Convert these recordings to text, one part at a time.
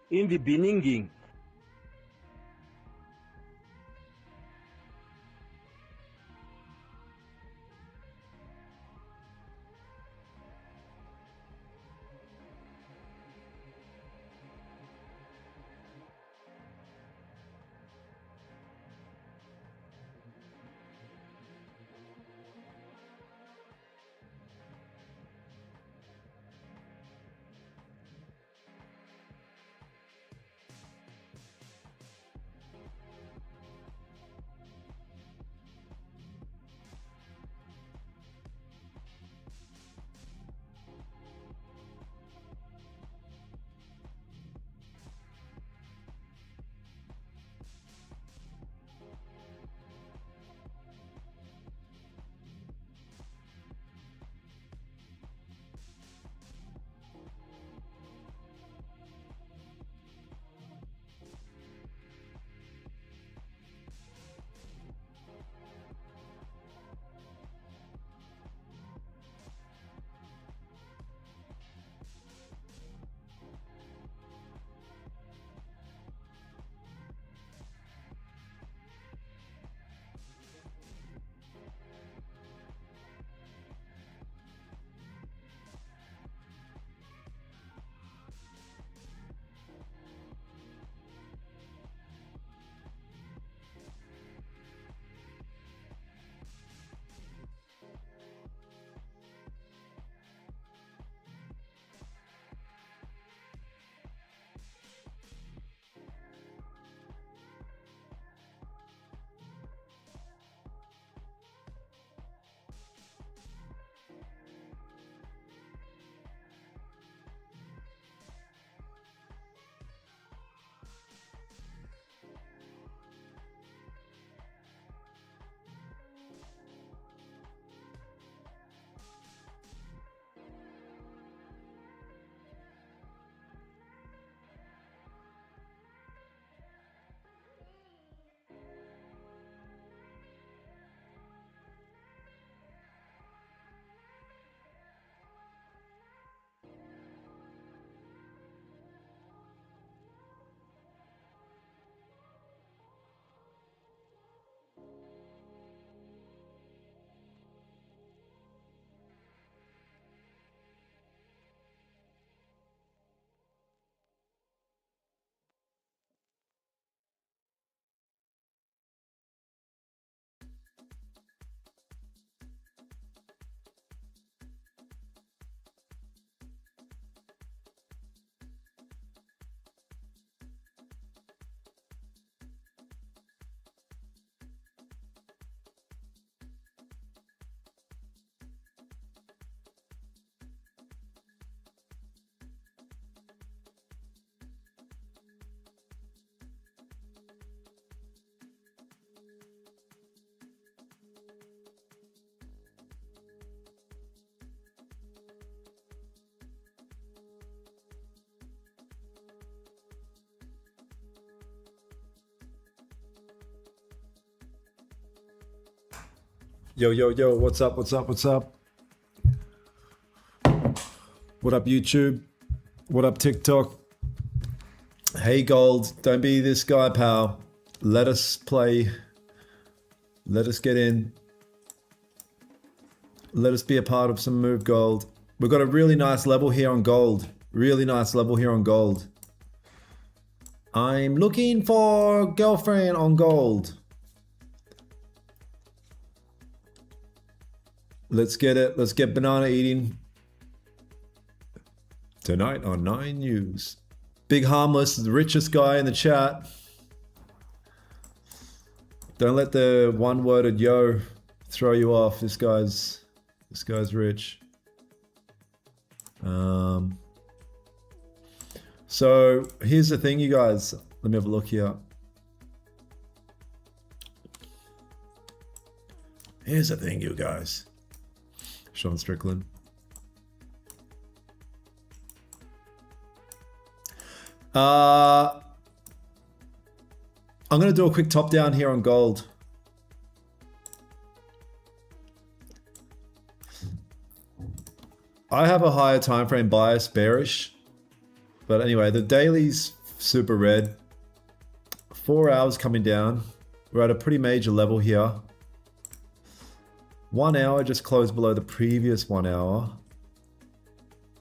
in the beginning. Yo, yo, yo, what's up, what's up, what's up? What up, YouTube? What up, TikTok? Hey, Gold, don't be this guy, pal. Let us play. Let us get in. Let us be a part of some Move Gold. We've got a really nice level here on Gold. Really nice level here on Gold. I'm looking for girlfriend on Gold. Let's get it. Let's get banana eating. Tonight on 9 News. Big Harmless, the richest guy in the chat. Don't let the one-worded yo throw you off. This guy's rich. So here's the thing, you guys. Let me have a look here. Here's the thing, you guys. Sean Strickland. I'm going to do a quick top down here on Gold. I have a higher time frame bias, bearish. But anyway, the daily's super red. 4 hours coming down. We're at a pretty major level here. 1 hour just closed below the previous 1 hour.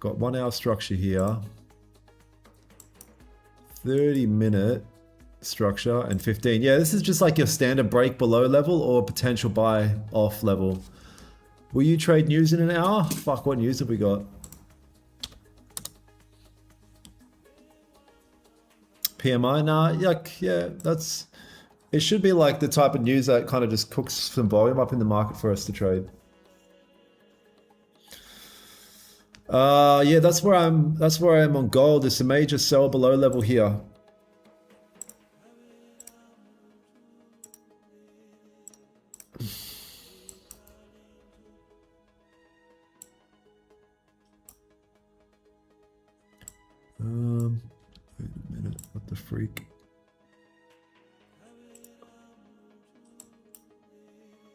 Got 1 hour structure here. 30-minute structure and 15. Yeah, this is just like your standard break below level or potential buy off level. Will you trade news in an hour? Fuck, what news have we got? PMI? Nah, yuck, yeah, that's... It should be like the type of news that kind of just cooks some volume up in the market for us to trade. Yeah, that's where I am on gold. There's a major sell below level here. Wait a minute, what the freak?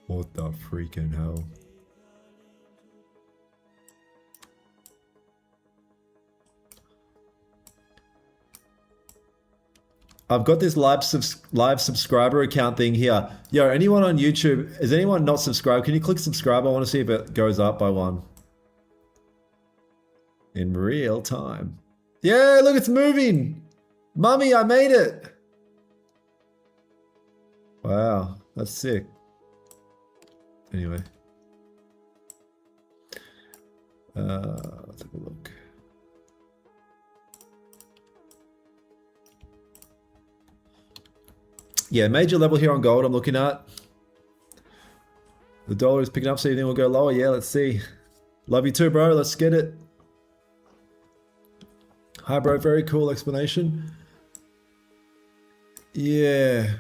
What the freaking hell? I've got this live subscriber account thing here. Yo, anyone on YouTube, is anyone not subscribed? Can you click subscribe? I want to see if it goes up by one. In real time. Yeah, look, it's moving. Mummy, I made it. Wow, that's sick. Anyway. Let's have a look. Yeah, major level here on gold I'm looking at. The dollar is picking up, so you think we'll go lower? Yeah, let's see. Love you too, bro. Let's get it. Hi, bro. Very cool explanation. Yeah.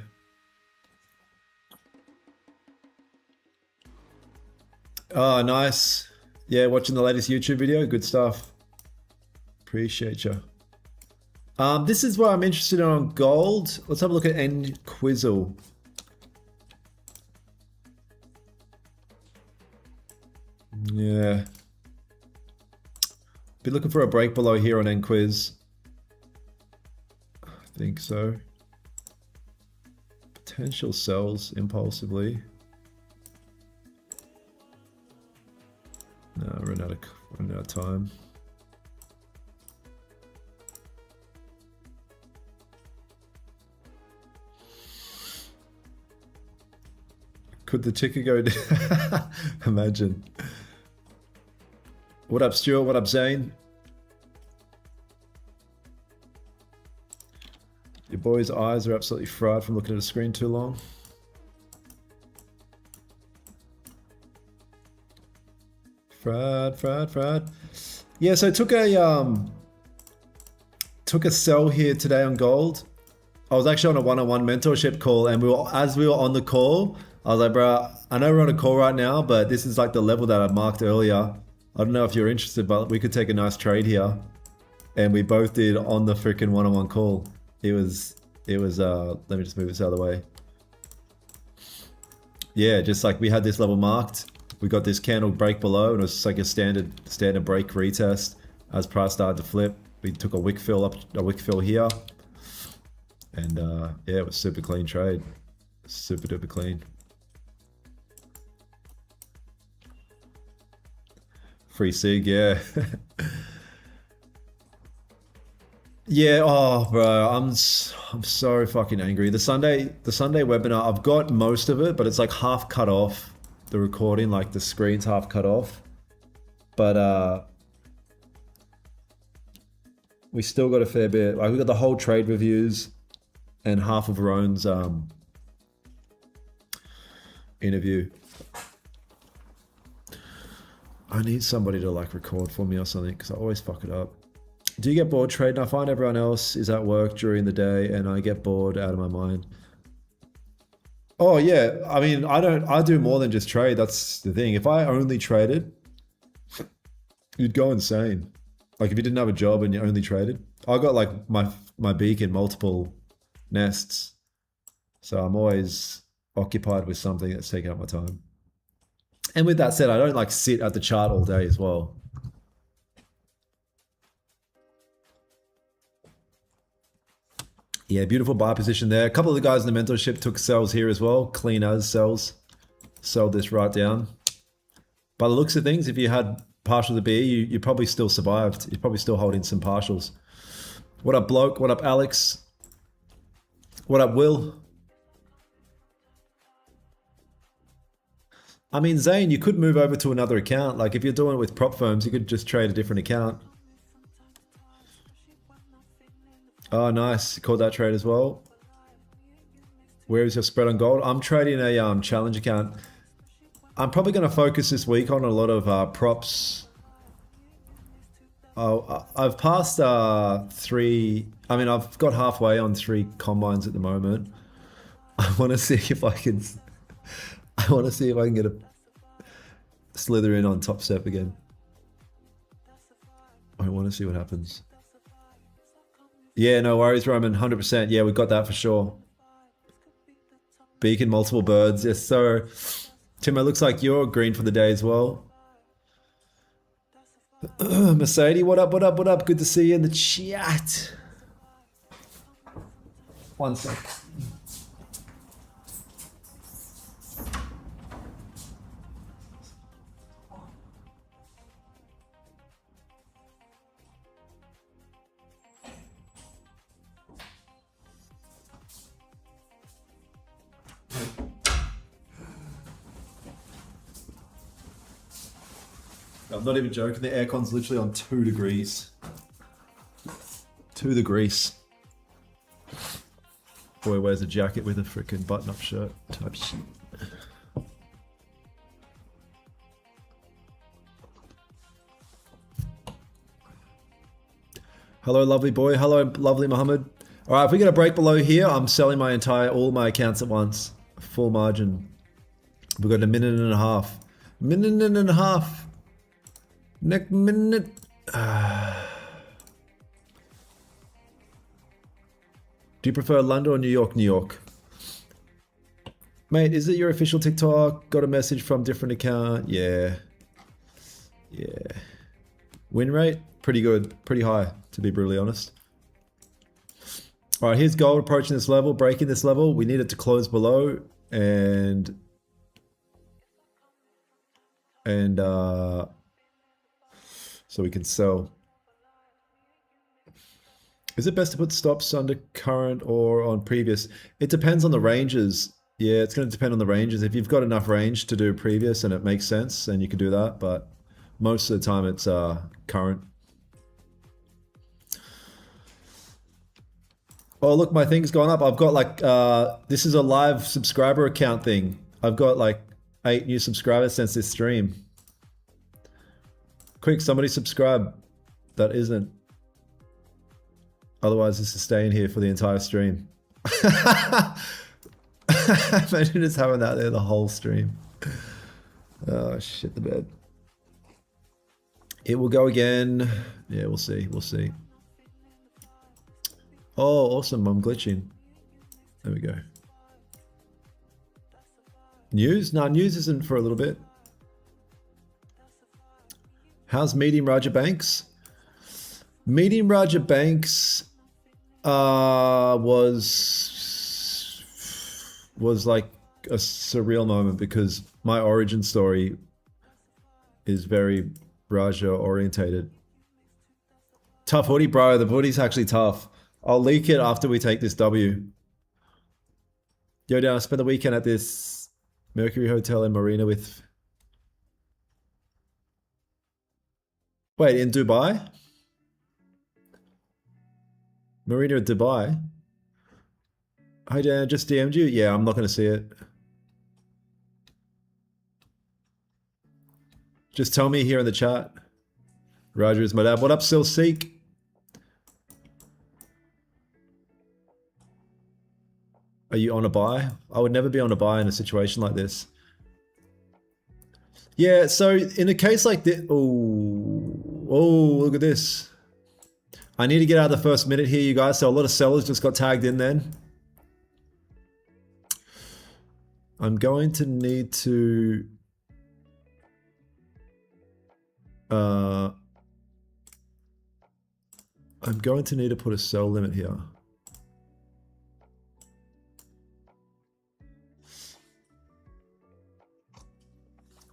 Oh, nice. Yeah, watching the latest YouTube video. Good stuff. Appreciate you. This is what I'm interested in on gold. Let's have a look at Nquizzle. Yeah. Be looking for a break below here on Nquiz. I think so. Potential sells impulsively. No, run out of time. Could the ticker go down? Imagine. What up, Stuart? What up, Zane? Your boy's eyes are absolutely fried from looking at a screen too long. Fried. Yeah, so I took a sell here today on gold. I was actually on a one-on-one mentorship call, and as we were on the call, I was like, bro, I know we're on a call right now, but this is like the level that I marked earlier. I don't know if you're interested, but we could take a nice trade here. And we both did on the freaking one-on-one call. It was, let me just move this out of the way. Yeah, just like we had this level marked. We got this candle break below, and it was just like a standard break retest. As price started to flip, we took a wick fill here. And yeah, it was super clean trade. Super duper clean. Free sig, yeah. Yeah, oh bro, I'm so fucking angry. The Sunday webinar, I've got most of it, but it's like half cut off. The recording, like the screen's half cut off. But we still got a fair bit. Like we got the whole trade reviews and half of Roan's interview. I need somebody to like record for me or something because I always fuck it up. Do you get bored trading? I find everyone else is at work during the day and I get bored out of my mind. Oh yeah, I mean, I do more than just trade. That's the thing. If I only traded, you'd go insane. Like if you didn't have a job and you only traded. I got like my beak in multiple nests. So I'm always occupied with something that's taking up my time. And with that said, I don't like sit at the chart all day as well. Yeah, beautiful buy position there. A couple of the guys in the mentorship took sells here as well. Clean as sells. Sell this right down. By the looks of things, if you had partial to BE, you probably still survived. You're probably still holding some partials. What up, bloke? What up, Alex? What up, Will? I mean, Zane, you could move over to another account. Like if you're doing it with prop firms, you could just trade a different account. Oh, nice. Called that trade as well. Where is your spread on gold? I'm trading a challenge account. I'm probably going to focus this week on a lot of props. Oh, I've passed 3. I mean, I've got halfway on 3 combines at the moment. I want to see if I can. I want to see if I can get a slither in on Top Step again. I want to see what happens. Yeah, no worries, Roman. 100%. Yeah, we got that for sure. Beacon, multiple birds. Yes, so Tim, it looks like you're green for the day as well. Mercedes, what up, what up, what up? Good to see you in the chat. One sec. I'm not even joking. The aircon's literally on 2 degrees. 2 degrees. Boy wears a jacket with a freaking button-up shirt type shit. Hello, lovely boy. Hello, lovely Mohammed. All right, if we get a break below here, I'm selling all my accounts at once. Full margin. We've got a minute and a half. Minute and a half. Next minute. Do you prefer London or New York? New York. Mate, is it your official TikTok? Got a message from different account? Yeah. Yeah. Win rate? Pretty good. Pretty high, to be brutally honest. All right, here's gold approaching this level, breaking this level. We need it to close below and so we can sell. Is it best to put stops under current or on previous? It depends on the ranges. Yeah, it's going to depend on the ranges. If you've got enough range to do previous and it makes sense, then you can do that. But most of the time it's current. Oh, look, my thing's gone up. I've got like, this is a live subscriber account thing. I've got like 8 new subscribers since this stream. Quick, somebody subscribe. That isn't. Otherwise, this is staying here for the entire stream. Imagine just having that there the whole stream. Oh, shit the bed. It will go again. Yeah, we'll see. We'll see. Oh, awesome. I'm glitching. There we go. News? No, news isn't for a little bit. How's meeting Roger Banks? Meeting Roger Banks was like a surreal moment because my origin story is very Raja orientated. Tough hoodie, bro. The hoodie's actually tough. I'll leak it after we take this W. Yo, down. I spent the weekend at this Mercury Hotel in Marina with... Wait, in Dubai? Marina Dubai? Hi, Dan. Just DM'd you? Yeah, I'm not going to see it. Just tell me here in the chat. Roger is my dad. What up, Sil Seek? Are you on a buy? I would never be on a buy in a situation like this. Yeah, so in a case like this... Oh, look at this. I need to get out of the first minute here, you guys. So a lot of sellers just got tagged in then. I'm going to need to... I'm going to need to put a sell limit here.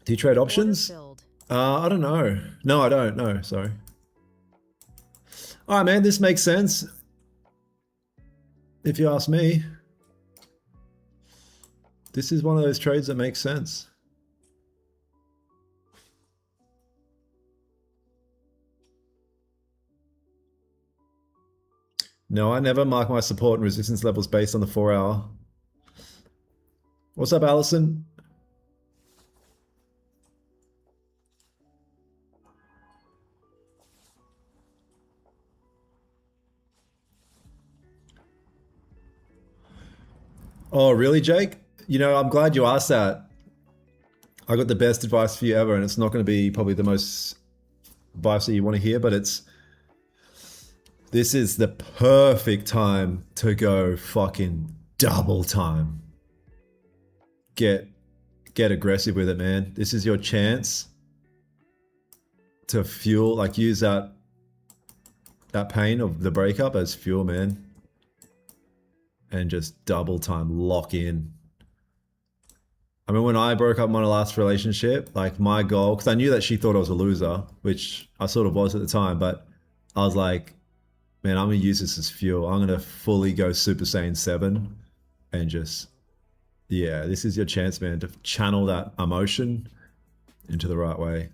Do you trade Order options? filled. I don't know. No, I don't. No, sorry. All right, man, this makes sense. If you ask me, this is one of those trades that makes sense. No, I never mark my support and resistance levels based on the 4 hour. What's up, Allison? Oh, really, Jake? You know, I'm glad you asked that. I got the best advice for you ever, and it's not going to be probably the most advice that you want to hear, but this is the perfect time to go fucking double time. Get aggressive with it, man. This is your chance to fuel, like use that pain of the breakup as fuel, man. And just double time, lock in. I mean, when I broke up my last relationship, like my goal, because I knew that she thought I was a loser, which I sort of was at the time, but I was like, man, I'm going to use this as fuel. I'm going to fully go Super Saiyan 7 and just, yeah, this is your chance, man, to channel that emotion into the right way.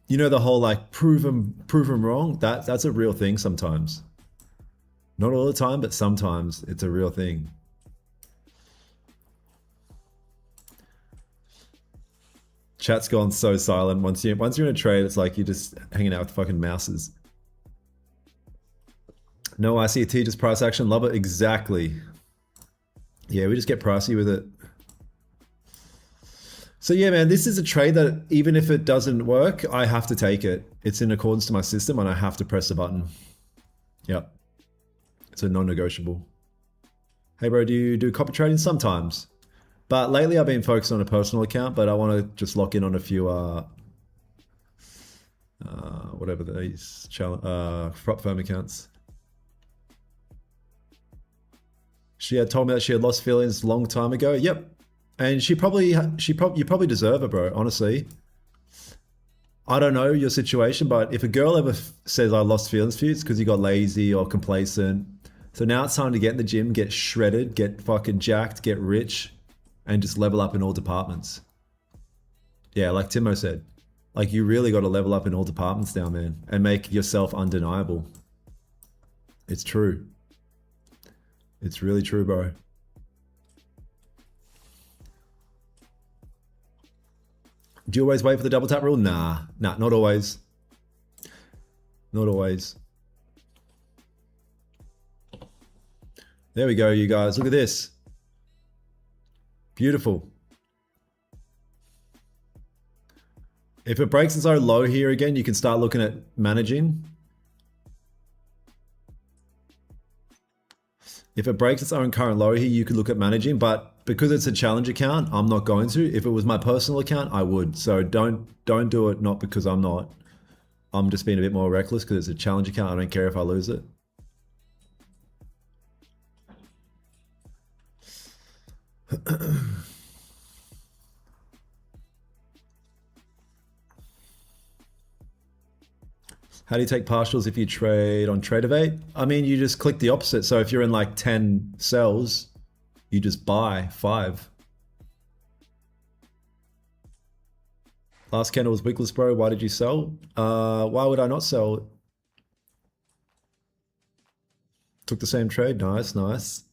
You know, the whole like prove them wrong, that's a real thing sometimes. Not all the time, but sometimes it's a real thing. Chat's gone so silent. Once you're in a trade, it's like you're just hanging out with fucking mouses. No ICT, just price action. Love it. Exactly. Yeah, we just get pricey with it. So yeah, man, this is a trade that even if it doesn't work, I have to take it. It's in accordance to my system and I have to press the button. Yep. It's a non-negotiable. Hey bro, do you do copy trading? Sometimes. But lately I've been focused on a personal account, but I want to just lock in on a few, whatever these prop firm accounts. She had told me that she had lost feelings a long time ago. Yep. And you probably deserve it, bro, honestly. I don't know your situation, but if a girl ever says I lost feelings for you, it's because you got lazy or complacent. So now it's time to get in the gym, get shredded, get fucking jacked, get rich, and just level up in all departments. Yeah, like Timo said, like you really got to level up in all departments now, man, and make yourself undeniable. It's true. It's really true, bro. Do you always wait for the double tap rule? Nah, not always. Not always. There we go, you guys. Look at this. Beautiful. If it breaks its own low here again, you can start looking at managing. If it breaks its own current low here, you could look at managing, but because it's a challenge account, I'm not going to. If it was my personal account, I would. So don't do it, not because I'm not. I'm just being a bit more reckless because it's a challenge account. I don't care if I lose it. How do you take partials if you trade on Tradeovate? I mean, you just click the opposite. So if you're in like 10 cells, you just buy 5. Last candle was wickless, bro. Why did you sell? Why would I not sell? Took the same trade. Nice, nice.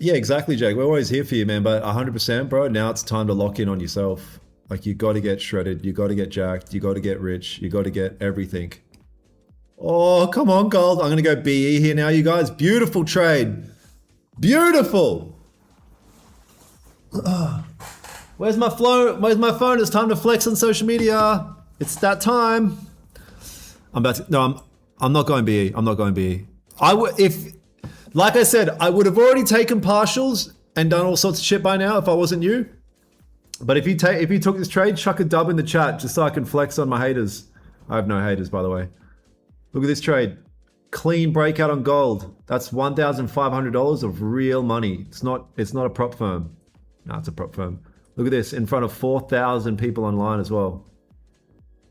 Yeah, exactly, Jake. We're always here for you, man. But 100%, bro. Now it's time to lock in on yourself. Like you got to get shredded. You got to get jacked. You got to get rich. You got to get everything. Oh, come on, gold. I'm gonna go BE here now, you guys. Beautiful trade. Beautiful. Where's my phone? Where's my phone? It's time to flex on social media. It's that time. I'm not going BE. I'm not going BE. Like I said, I would have already taken partials and done all sorts of shit by now if I wasn't you. But if you took this trade, chuck a dub in the chat just so I can flex on my haters. I have no haters, by the way. Look at this trade. Clean breakout on gold. That's $1,500 of real money. It's not a prop firm. No, it's a prop firm. Look at this, in front of 4,000 people online as well.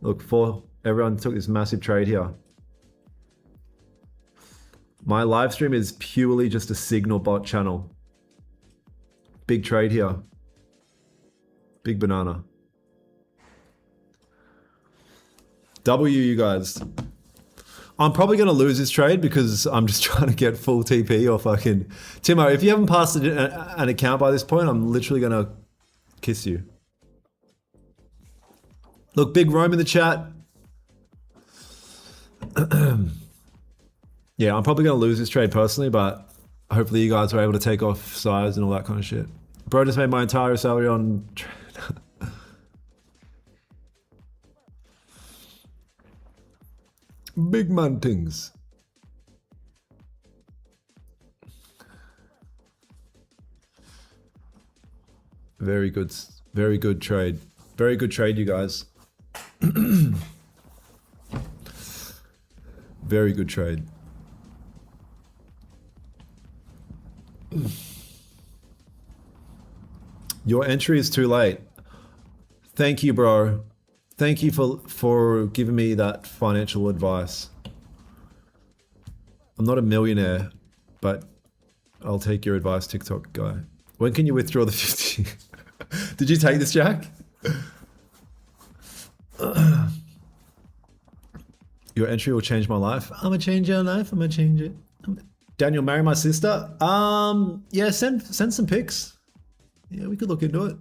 Look, everyone took this massive trade here. My live stream is purely just a signal bot channel. Big trade here. Big banana. W, you guys. I'm probably going to lose this trade because I'm just trying to get full TP or fucking... Timo, if you haven't passed an account by this point, I'm literally going to kiss you. Look, Big Rome in the chat. Yeah, I'm probably going to lose this trade personally, but hopefully you guys are able to take off size and all that kind of shit. Bro just made my entire salary on... Big man things. Very good trade. Very good trade, you guys. Very good trade. Your entry is too late. Thank you, bro. Thank you for giving me that financial advice. I'm not a millionaire, but I'll take your advice, TikTok guy. When can you withdraw the 50? Did you take this, Jack? Your entry will change my life. I'm gonna change your life. I'm gonna change it. Daniel, marry my sister? Yeah, send some pics. Yeah, we could look into it.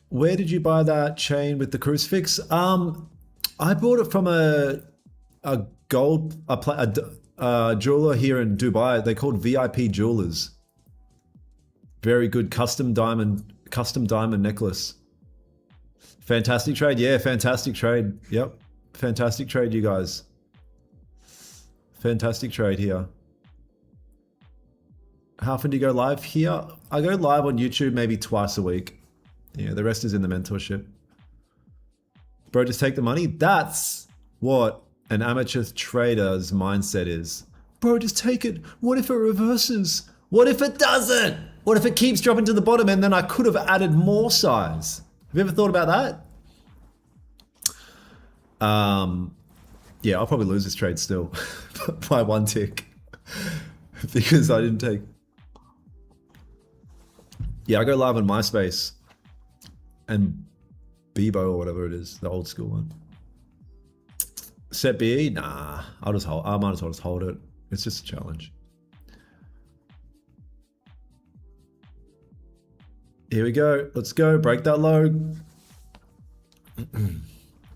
Where did you buy that chain with the crucifix? I bought it from a jeweler here in Dubai. They're called VIP Jewelers. Very good custom diamond necklace. Fantastic trade. Yeah, fantastic trade. Yep. Fantastic trade, you guys. Fantastic trade here. How often do you go live here? I go live on YouTube maybe twice a week. Yeah, the rest is in the mentorship. Bro, just take the money. That's what an amateur trader's mindset is. Bro, just take it. What if it reverses? What if it doesn't? What if it keeps dropping to the bottom and then I could have added more size? Have you ever thought about that? Yeah, I'll probably lose this trade still by one tick because I didn't take. Yeah, I go live on MySpace and Bebo or whatever it is, the old school one. Set BE? Nah, I'll just hold. I might as well just hold it. It's just a challenge. Here we go. Let's go. Break that low.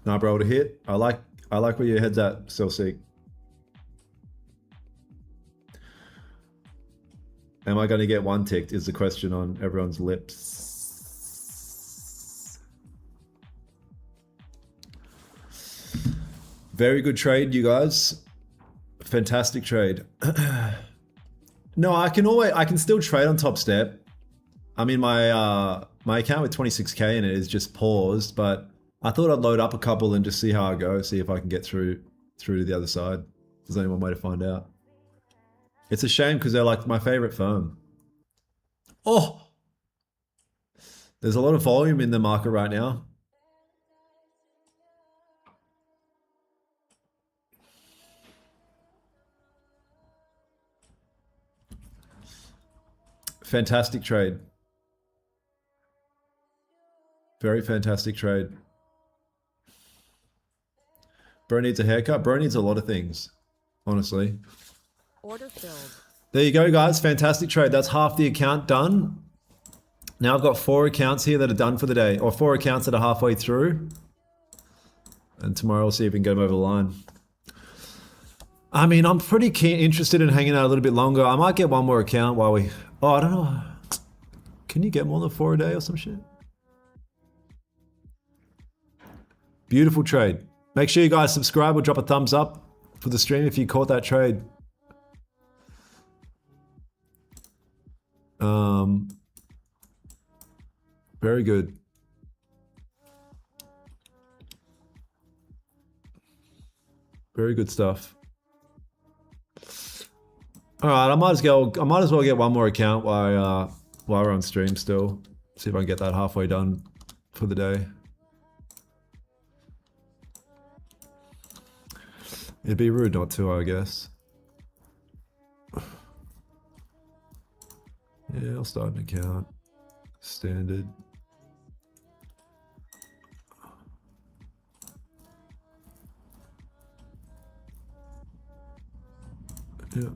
Nah, bro, to hit. I like where your head's at, Celseek. Am I going to get one ticked is the question on everyone's lips. Very good trade, you guys. Fantastic trade. No, I can still trade on Top Step. I mean, my account with 26K in it is just paused, but I thought I'd load up a couple and just see how I go, see if I can get through to the other side. There's only one way to find out. It's a shame because they're like my favorite firm. Oh, there's a lot of volume in the market right now. Fantastic trade. Very fantastic trade. Bro needs a haircut. Bro needs a lot of things, honestly. Order filled. There you go, guys. Fantastic trade. That's half the account done. Now I've got 4 accounts here that are done for the day, or 4 accounts that are halfway through. And tomorrow we'll see if we can get them over the line. I mean, I'm pretty interested in hanging out a little bit longer. I might get one more account while we... Oh, I don't know. Can you get more than 4 a day or some shit? Beautiful trade. Make sure you guys subscribe or drop a thumbs up for the stream if you caught that trade. Very good. Very good stuff. All right, I might as well get one more account while we're on stream still. See if I can get that halfway done for the day. It'd be rude not to, I guess. Yeah, I'll start an account. Standard. Yeah.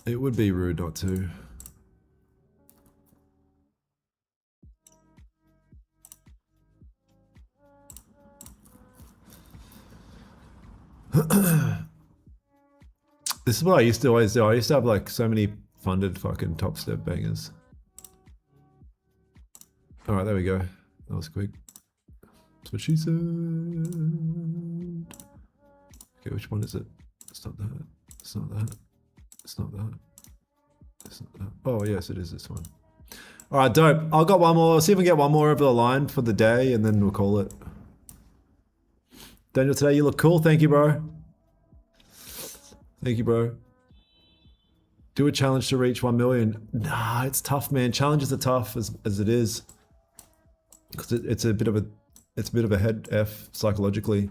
It would be rude not to. This is what I used to always do. I used to have like so many funded fucking top step bangers. All right, there we go. That was quick. That's what she said. Okay, which one is it? It's not that. It's not that. It's not that. It's not that. Oh, yes, it is this one. All right, dope. I've got one more. I'll see if we can get one more over the line for the day, and then we'll call it. Daniel, today you look cool. Thank you, bro. Thank you, bro. Do a challenge to reach 1 million. Nah, it's tough, man. Challenges are tough as it is, because it's a bit of a head F psychologically.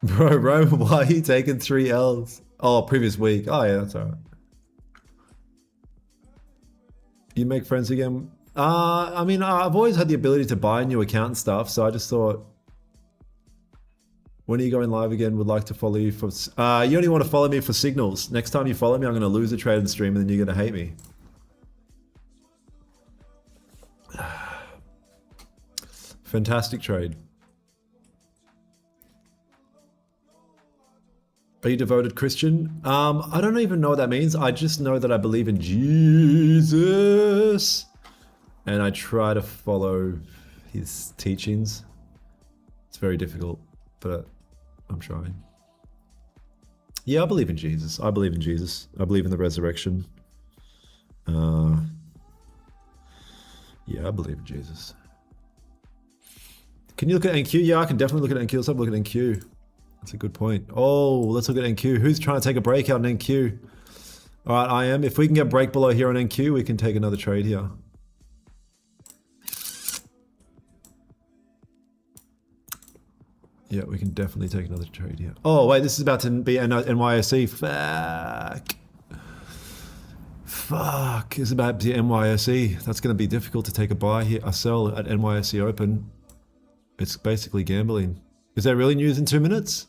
Bro, why are you taking 3 L's? Oh, previous week. Oh yeah, that's alright. You make friends again? I mean, I've always had the ability to buy a new account and stuff, so I just thought, when are you going live again? Would like to follow you for... you only want to follow me for signals. Next time you follow me, I'm going to lose a trade and stream, and then you're going to hate me. Fantastic trade. Are you devoted Christian? I don't even know what that means. I just know that I believe in Jesus. And I try to follow his teachings. It's very difficult, but I'm trying. Yeah, I believe in Jesus. I believe in Jesus. I believe in the resurrection. Yeah, I believe in Jesus. Can you look at NQ? Yeah, I can definitely look at NQ. Let's have a look at NQ. That's a good point. Oh, let's look at NQ. Who's trying to take a break out in NQ? All right, I am. If we can get break below here on NQ, we can take another trade here. Yeah, we can definitely take another trade here. Oh, wait, this is about to be NYSE. Fuck. It's about to be NYSE. That's going to be difficult to take a buy here, a sell at NYSE Open. It's basically gambling. Is there really news in 2 minutes?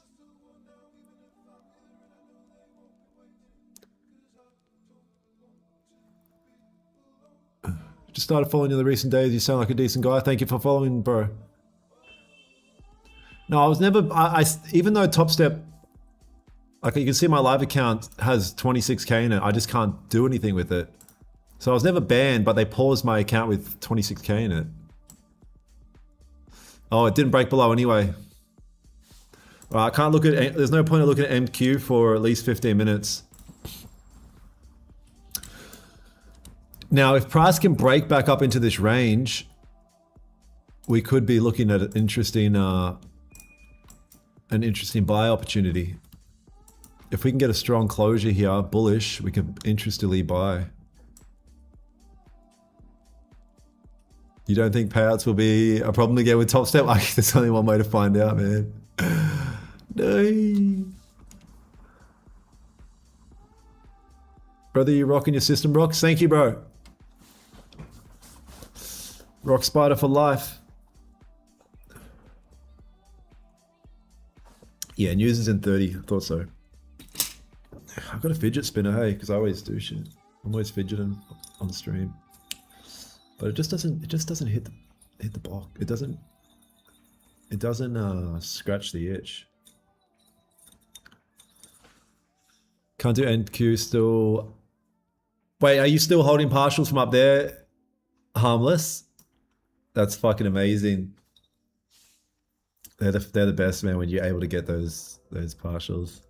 Just started following you in the recent days. You sound like a decent guy. Thank you for following, bro. No, I was never... even though Top Step... Like, you can see my live account has 26k in it. I just can't do anything with it. So I was never banned, but they paused my account with 26k in it. Oh, it didn't break below anyway. Right, I can't look at... There's no point in looking at MQ for at least 15 minutes. Now, if price can break back up into this range, we could be looking at an interesting buy opportunity. If we can get a strong closure here, bullish, we can interestingly buy. You don't think payouts will be a problem again with Top Step? Like, there's only one way to find out, man. No. Brother, you rocking your system, Rocks? Thank you, bro. Rock Spider for life. Yeah, news is in 30. I thought so. I've got a fidget spinner, hey, because I always do shit. I'm always fidgeting on the stream. But it just doesn't hit the block. It doesn't scratch the itch. Can't do NQ still. Wait, are you still holding partials from up there? Harmless? That's fucking amazing. They're the best, man, when you're able to get those partials.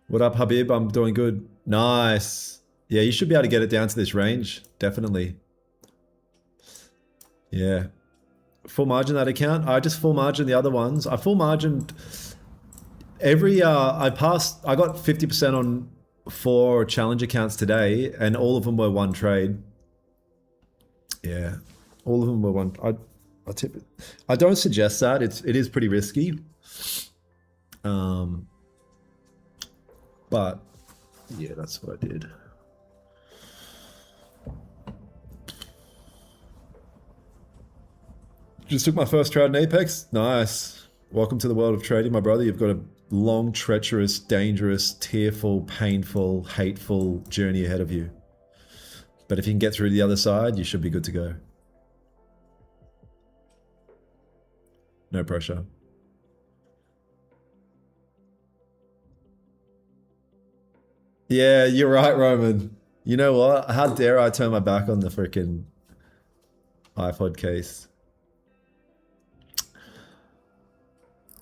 What up, Habib? I'm doing good. Nice. Yeah, you should be able to get it down to this range. Definitely. Yeah. Full margin that account. I just full margin the other ones. I full margined every I got 50% on 4 challenge accounts today, and all of them were one trade. Yeah. All of them were one. I tip it. I don't suggest that. It is pretty risky. But yeah, that's what I did. Just took my first trade in Apex. Nice. Welcome to the world of trading, my brother. You've got a long, treacherous, dangerous, tearful, painful, hateful journey ahead of you. But if you can get through to the other side, you should be good to go. No pressure. Yeah, you're right, Roman. You know what? How dare I turn my back on the freaking iPod case?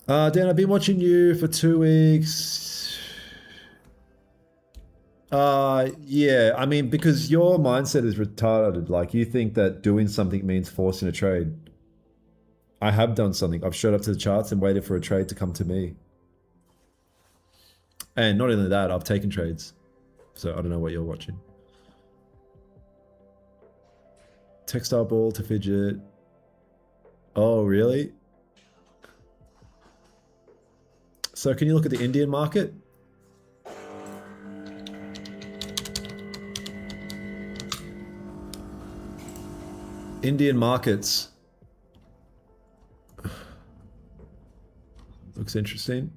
Dan, I've been watching you for 2 weeks. Yeah, I mean, because your mindset is retarded. Like, you think that doing something means forcing a trade. I have done something. I've showed up to the charts and waited for a trade to come to me. And not only that, I've taken trades. So I don't know what you're watching. Textile ball to fidget. Oh, really? So can you look at the Indian market? Indian markets. Looks interesting.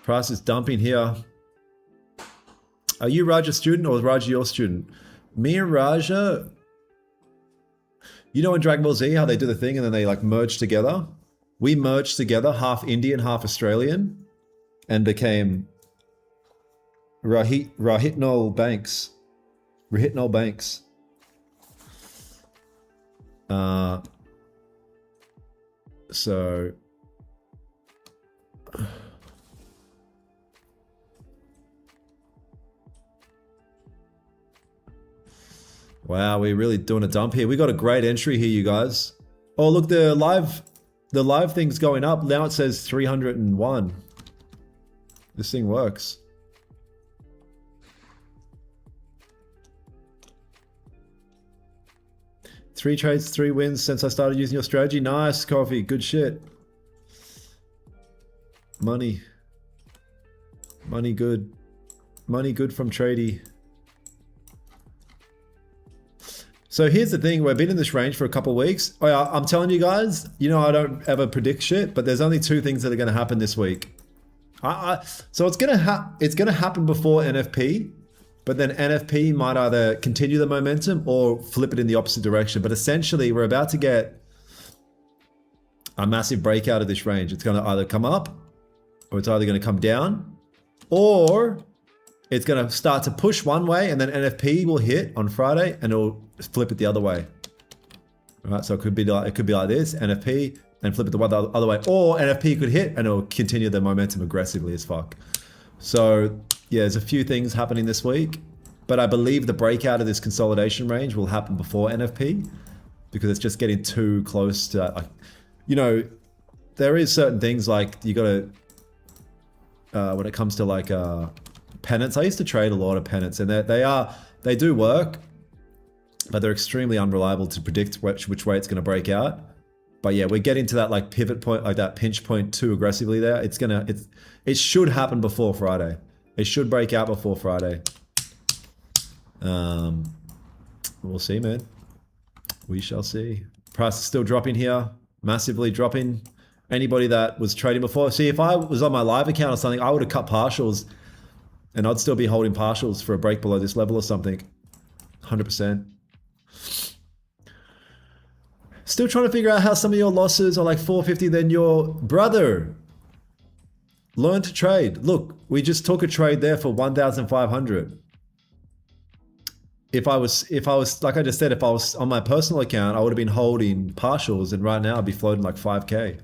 Price is dumping here. Are you Raja student or is Raja your student? Me and Raja, you know in Dragon Ball Z how they do the thing and then they like merge together? We merged together, half Indian, half Australian, and became Rahitnol Banks. Rahitnol Banks. So wow, we're really doing a dump here. We got a great entry here, you guys. Oh, look, the live thing's going up. Now it says 301. This thing works. Three trades, 3 wins since I started using your strategy. Nice, Coffee. Good shit. Money. Money good. Money good from tradie. So here's the thing, we've been in this range for a couple of weeks. Oh yeah, I'm telling you guys, you know I don't ever predict shit, but there's only 2 things that are going to happen this week. So it's going to happen before NFP, but then NFP might either continue the momentum or flip it in the opposite direction. But essentially, we're about to get a massive breakout of this range. It's going to either come up, or it's either going to come down, or it's going to start to push one way and then NFP will hit on Friday and it'll flip it the other way. All right, so it could be like this, NFP, and flip it the other way. Or NFP could hit and it'll continue the momentum aggressively as fuck. So yeah, there's a few things happening this week, but I believe the breakout of this consolidation range will happen before NFP because it's just getting too close to, like, you know, there is certain things like you got to, when it comes to like, pennants. I used to trade a lot of pennants and they do work, but they're extremely unreliable to predict which way it's going to break out. But yeah, we're getting to that like pivot point, like that pinch point too aggressively there. It should happen before Friday. It should break out before Friday. We'll see, man. We shall see. Price is still dropping here, massively dropping. Anybody that was trading before, see if I was on my live account or something, I would have cut partials and I'd still be holding partials for a break below this level or something. 100%. Still trying to figure out how some of your losses are like 450 than your brother. Learn to trade. Look, we just took a trade there for 1,500. if I was like I just said, if I was on my personal account, I would have been holding partials, and right now I'd be floating like 5K.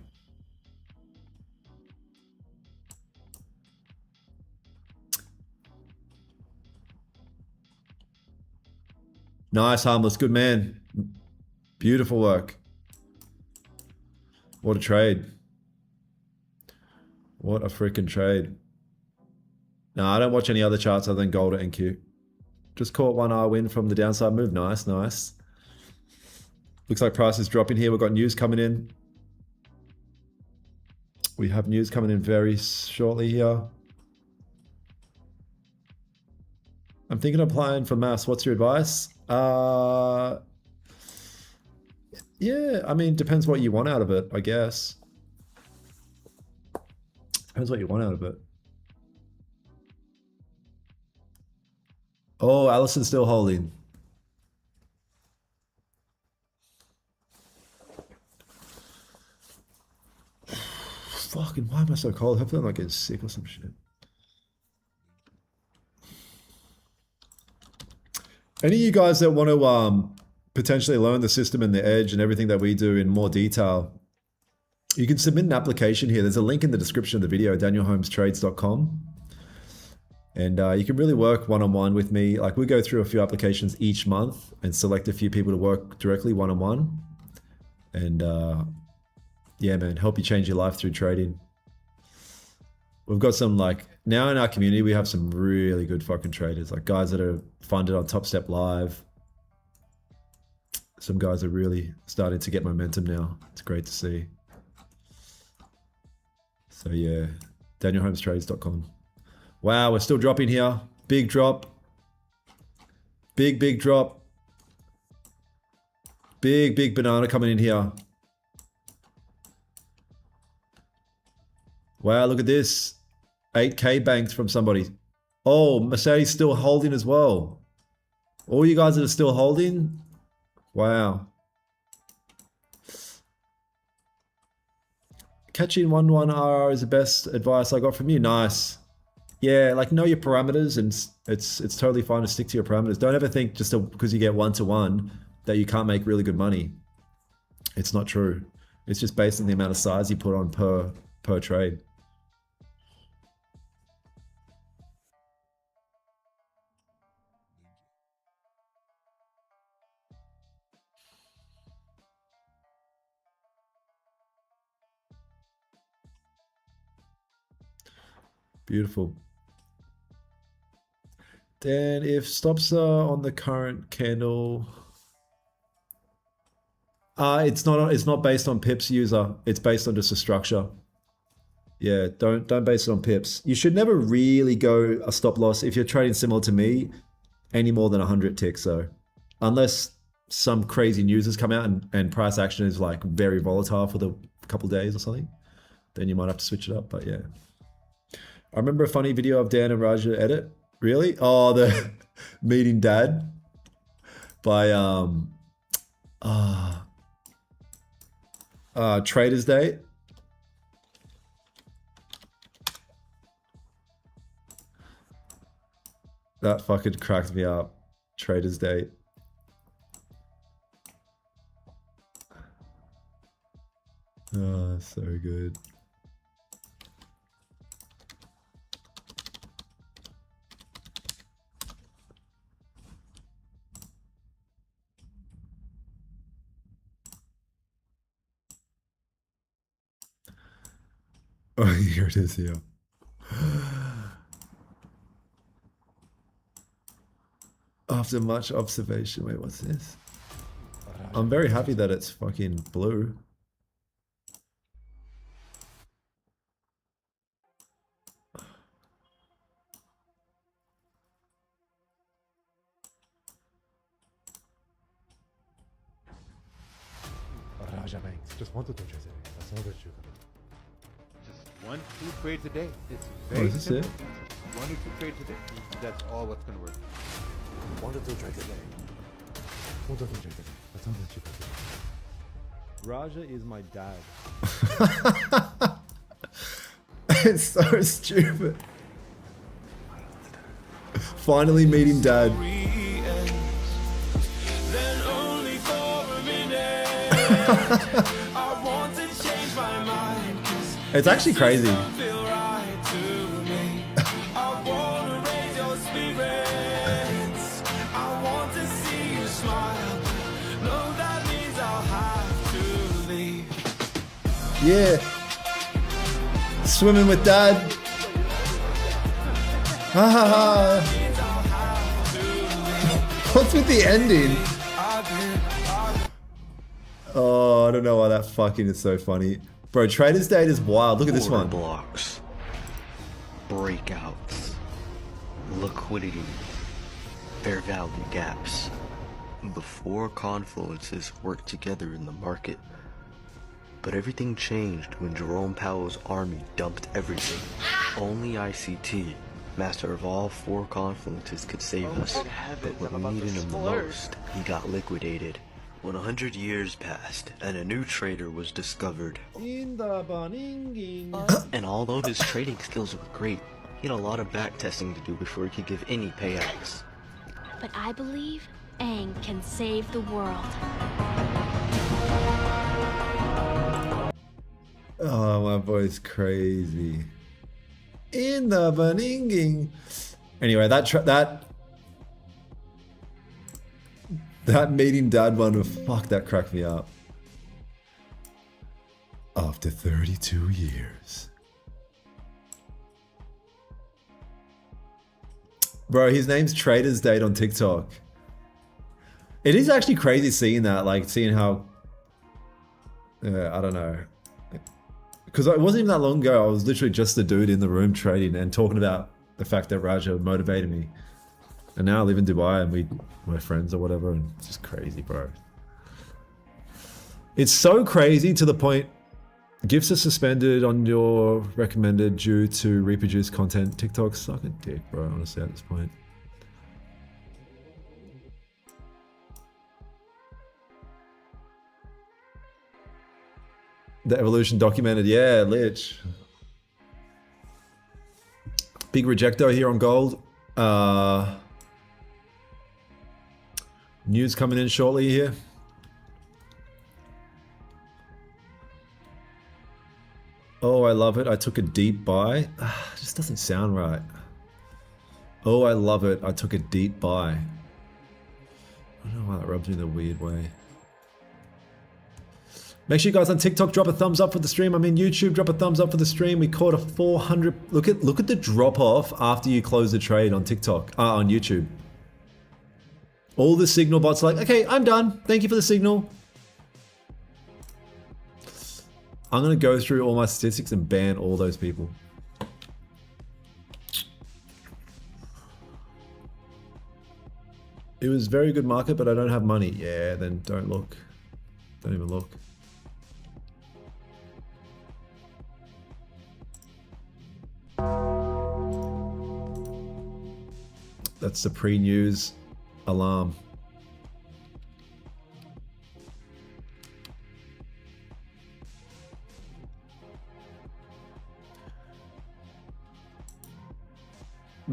Nice, Harmless. Good man. Beautiful work. What a trade. What a freaking trade. No, I don't watch any other charts other than gold or NQ. Just caught 1 hour win from the downside move. Nice, nice. Looks like price is dropping here. We've got news coming in. We have news coming in very shortly here. I'm thinking of applying for mass. What's your advice? Yeah, I mean, depends what you want out of it, I guess. Depends what you want out of it. Oh, Allison's still holding. Fucking, why am I so cold? Hopefully I'm not getting sick or some shit. Any of you guys that want to potentially learn the system and the edge and everything that we do in more detail, you can submit an application here. There's a link in the description of the video, danielholmestrades.com. And you can really work one-on-one with me. Like, we go through a few applications each month and select a few people to work directly one-on-one. And yeah, man, help you change your life through trading. We've got some, like, now in our community, we have some really good fucking traders, like guys that are funded on Top Step Live. Some guys are really starting to get momentum now. It's great to see. So yeah, danielholmestrades.com. Wow, we're still dropping here. Big drop. Big drop. Big banana coming in here. Wow, look at this. 8K banked from somebody. Oh, Mercedes still holding as well. All you guys that are still holding? Wow. Catching 1-1 RR is the best advice I got from you. Nice. Yeah, like, know your parameters, and it's totally fine to stick to your parameters. Don't ever think just because you get 1-to-1 that you can't make really good money. It's not true. It's just based on the amount of size you put on per trade. Beautiful. Then if stops are on the current candle, it's not based on pips, user. It's based on just a structure. Yeah, don't base it on pips. You should never really go a stop loss if you're trading similar to me any more than 100 ticks. So unless some crazy news has come out and price action is like very volatile for the couple days or something, then you might have to switch it up. But yeah. I remember a funny video of Dan and Raja edit. Really? Oh, the meeting dad by Traders Day. That fucking cracked me up. Traders Day. Oh, so good. Oh, here it is here. After much observation, wait, what's this? I'm very happy that it's fucking blue. Raja Banks. Just 1 to 2 trades a day. That's all that you can do. Just 1-2 trades a day. It's Oh, very is this simple. it? 1 or 2 trades a day. That's all what's gonna work. 1 to 2 trades a day. 1 to 2 trades a day. That's all that you can do. Raja is my dad. It's so stupid. Finally meeting dad. It's actually crazy. Yeah. Swimming with dad. Ha ha ha. What's with the ending? Oh, I don't know why that fucking is so funny. Bro, Trader's Date is wild. Look at this Order one. blocks, breakouts, liquidity, fair value gaps. The four confluences work together in the market. But everything changed when Jerome Powell's army dumped everything. Only ICT, master of all four confluences, could save us. But when we needed him the most, he got liquidated. When 100 years passed and a new trader was discovered, and although his trading skills were great, he had a lot of back testing to do before he could give any payouts. But I believe Aang can save the world. Oh, my boy's crazy. In the Baninging. Anyway, that meeting dad one, fuck, that cracked me up. After 32 years. Bro, his name's Trader's Date on TikTok. It is actually crazy seeing that, like seeing how, I don't know. Because it wasn't even that long ago, I was literally just the dude in the room trading and talking about the fact that Raja motivated me. And now I live in Dubai and we're friends or whatever, and it's just crazy, bro. It's so crazy to the point gifts are suspended on your recommended due to reproduce content. TikTok suck a dick, bro, honestly, at this point. The evolution documented, yeah, Lich. Big rejecto here on gold. News coming in shortly here. Oh, I love it. I took a deep buy. It just doesn't sound right. Oh, I love it. I took a deep buy. I don't know why that rubs me in a weird way. Make sure you guys on TikTok drop a thumbs up for the stream. I'm in YouTube, drop a thumbs up for the stream. We caught a 400. Look at the drop off after you close the trade on TikTok, on YouTube. All the signal bots are like, okay, I'm done. Thank you for the signal. I'm gonna go through all my statistics and ban all those people. It was very good market, but I don't have money. Yeah, then don't look. Don't even look. That's the pre-news alarm.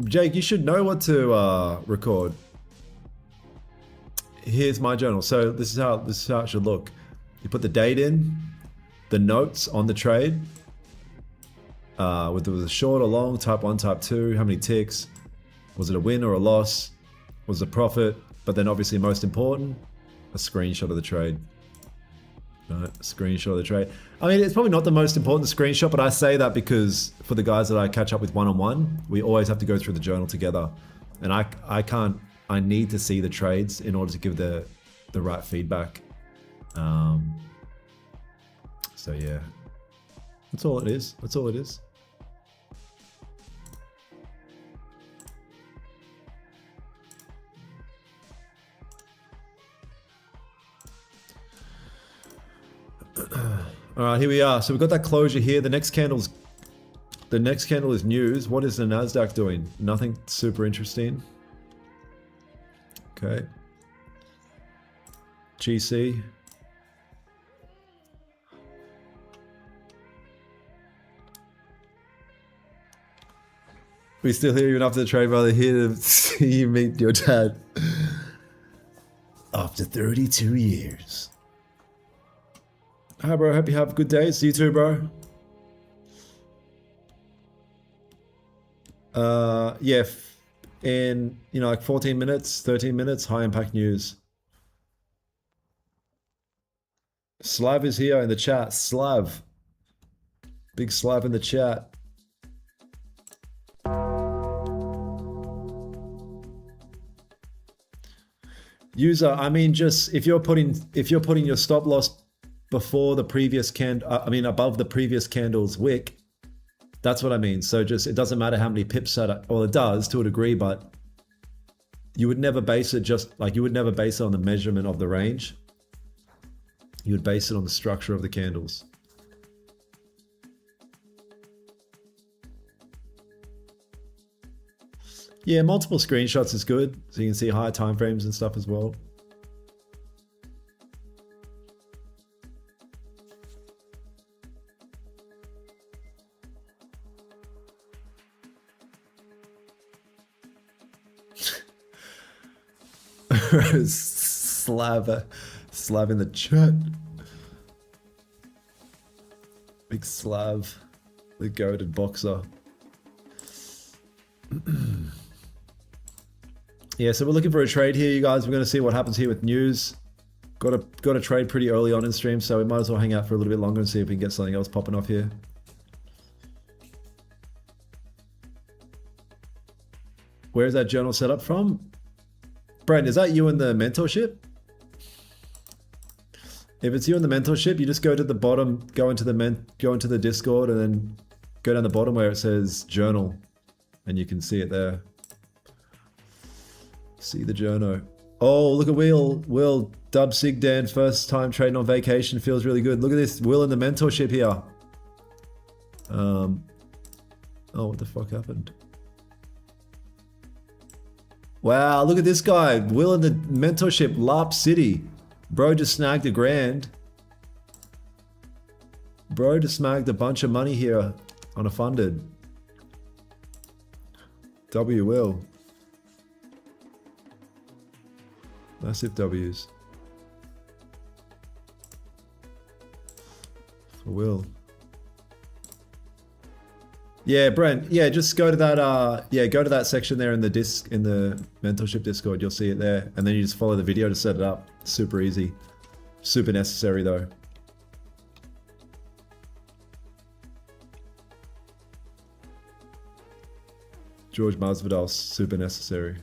Jake, you should know what to record. Here's my journal. So this is how it should look. You put the date in, the notes on the trade, whether it was a short or long, type 1, type 2, how many ticks, was it a win or a loss, was it a profit, but then obviously most important, a screenshot of the trade. Right, screenshot of the trade. I mean, it's probably not the most important screenshot, but I say that because for the guys that I catch up with one-on-one, we always have to go through the journal together. And I need to see the trades in order to give the right feedback. So yeah, that's all it is. That's all it is. All right, here we are. So we've got that closure here. The next candle is news. What is the Nasdaq doing? Nothing super interesting. Okay. GC. We still hear you after the trade, brother. Here to see you meet your dad. After 32 years. Hi, bro. Hope you have a good day. See you too, bro. Yeah, in, you know, like 14 minutes, 13 minutes, high impact news. Slav is here in the chat. Slav. Big Slav in the chat. User, I mean, just if you're putting your stop loss before the previous above the previous candle's wick, that's what I mean. So just, it doesn't matter how many pips that, well, it does to a degree, but you would never base it you would never base it on the measurement of the range. You would base it on the structure of the candles. Yeah, multiple screenshots is good, so you can see higher time frames and stuff as well. Slav in the chat. Big Slav, the goated boxer. Yeah, so we're looking for a trade here, you guys. We're going to see what happens here with news. Got a trade pretty early on in stream, so we might as well hang out for a little bit longer and see if we can get something else popping off here. Where's that journal set up from? Brent, is that you in the mentorship? If it's you in the mentorship, you just go to the bottom, go into the Discord, and then go down the bottom where it says journal, and you can see it there. See the journo. Oh, look at Will. Dub Sig Dan, first time trading on vacation, feels really good. Look at this, Will in the mentorship here. Oh, what the fuck happened? Wow, look at this guy. Will in the mentorship, LARP City. Bro just snagged $1,000. Bro just snagged a bunch of money here on a funded. W Will. Massive W's. For Will. Yeah, Brent. Yeah, just go to that. Go to that section there in the mentorship Discord. You'll see it there, and then you just follow the video to set it up. Super easy. Super necessary though. George Masvidal, super necessary.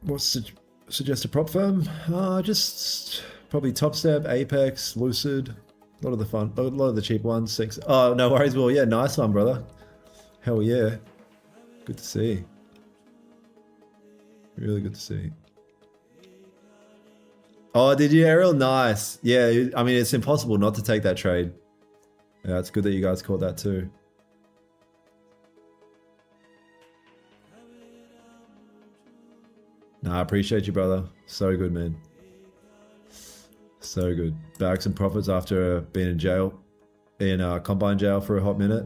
What's suggest a prop firm? Just probably Top Step, Apex, Lucid. A lot of the cheap ones. Thanks. Oh, no worries, Will. Yeah, nice one, brother. Hell yeah. Good to see. Really good to see. Oh, did you, Ariel? Nice. Yeah, I mean, it's impossible not to take that trade. Yeah, it's good that you guys caught that too. Nah, I appreciate you, brother. So good, man. So good. Back some profits after being in jail, in Combine jail for a hot minute.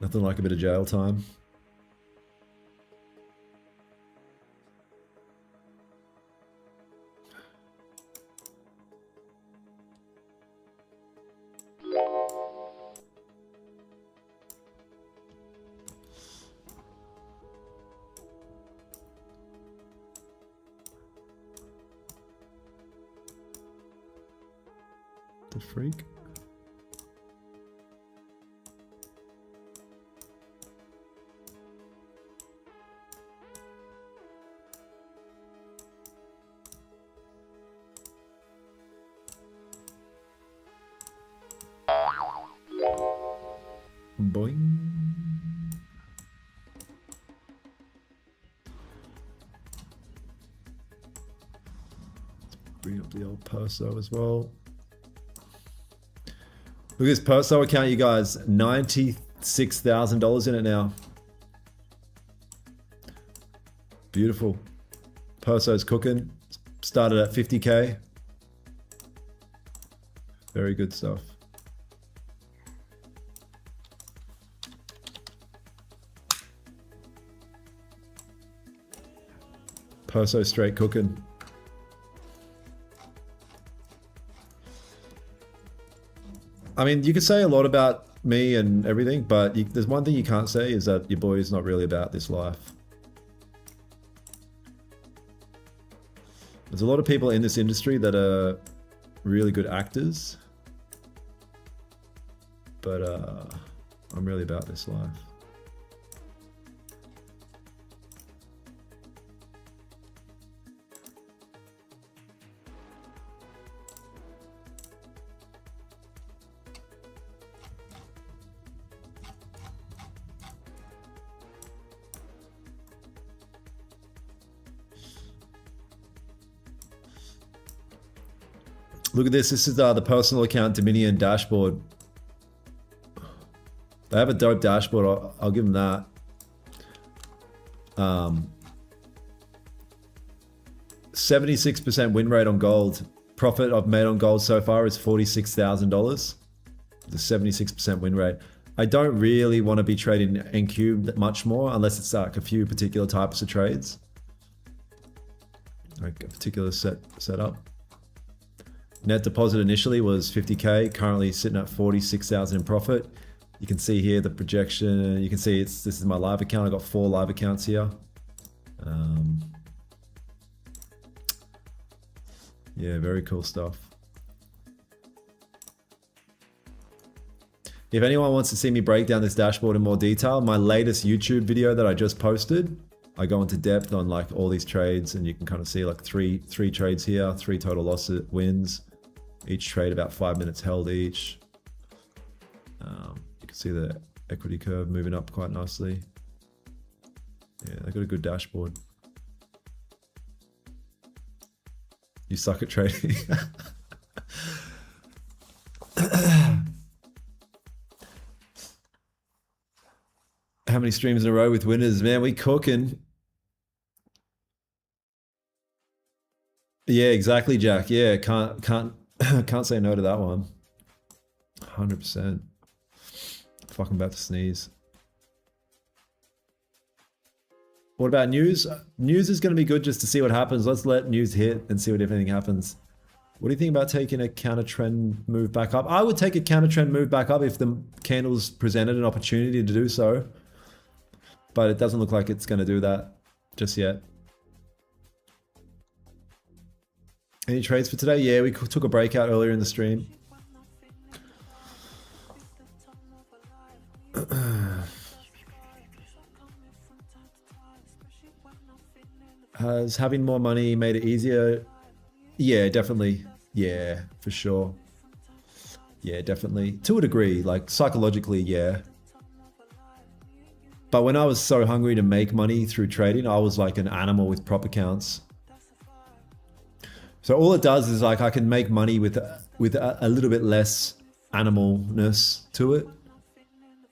Nothing like a bit of jail time. The freak. Boing. Bring up the old Perso as well. Look at this Perso account, you guys. $96,000 in it now. Beautiful. Perso's cooking. Started at 50K. Very good stuff. Perso straight cooking. I mean, you could say a lot about me and everything, but there's one thing you can't say is that your boy is not really about this life. There's a lot of people in this industry that are really good actors, but I'm really about this life. Look at this. This is the personal account Dominion dashboard. They have a dope dashboard. I'll give them that. 76% win rate on gold. Profit I've made on gold so far is $46,000. The 76% win rate. I don't really want to be trading NQ that much more unless it's like a few particular types of trades. Like a particular setup. Net deposit initially was 50K, currently sitting at 46,000 in profit. You can see here the projection. You can see this is my live account. I got 4 live accounts here. Yeah, very cool stuff. If anyone wants to see me break down this dashboard in more detail, my latest YouTube video that I just posted, I go into depth on like all these trades, and you can kind of see like three trades here, 3 total losses, wins. Each trade about 5 minutes held each. You can see the equity curve moving up quite nicely. Yeah, they got a good dashboard. You suck at trading. How many streams in a row with winners? Man, we cooking. Yeah, exactly, Jack. Yeah, can't say no to that one. 100%. Fucking about to sneeze. What about news? News is going to be good just to see what happens. Let's let news hit and see what if anything happens. What do you think about taking a counter trend move back up? I would take a counter trend move back up if the candles presented an opportunity to do so. But it doesn't look like it's going to do that just yet. Any trades for today? Yeah, we took a breakout earlier in the stream. Has having more money made it easier? Yeah, definitely. Yeah, for sure. Yeah, definitely. To a degree, like psychologically, yeah. But when I was so hungry to make money through trading, I was like an animal with prop accounts. So all it does is like I can make money with a little bit less animalness to it.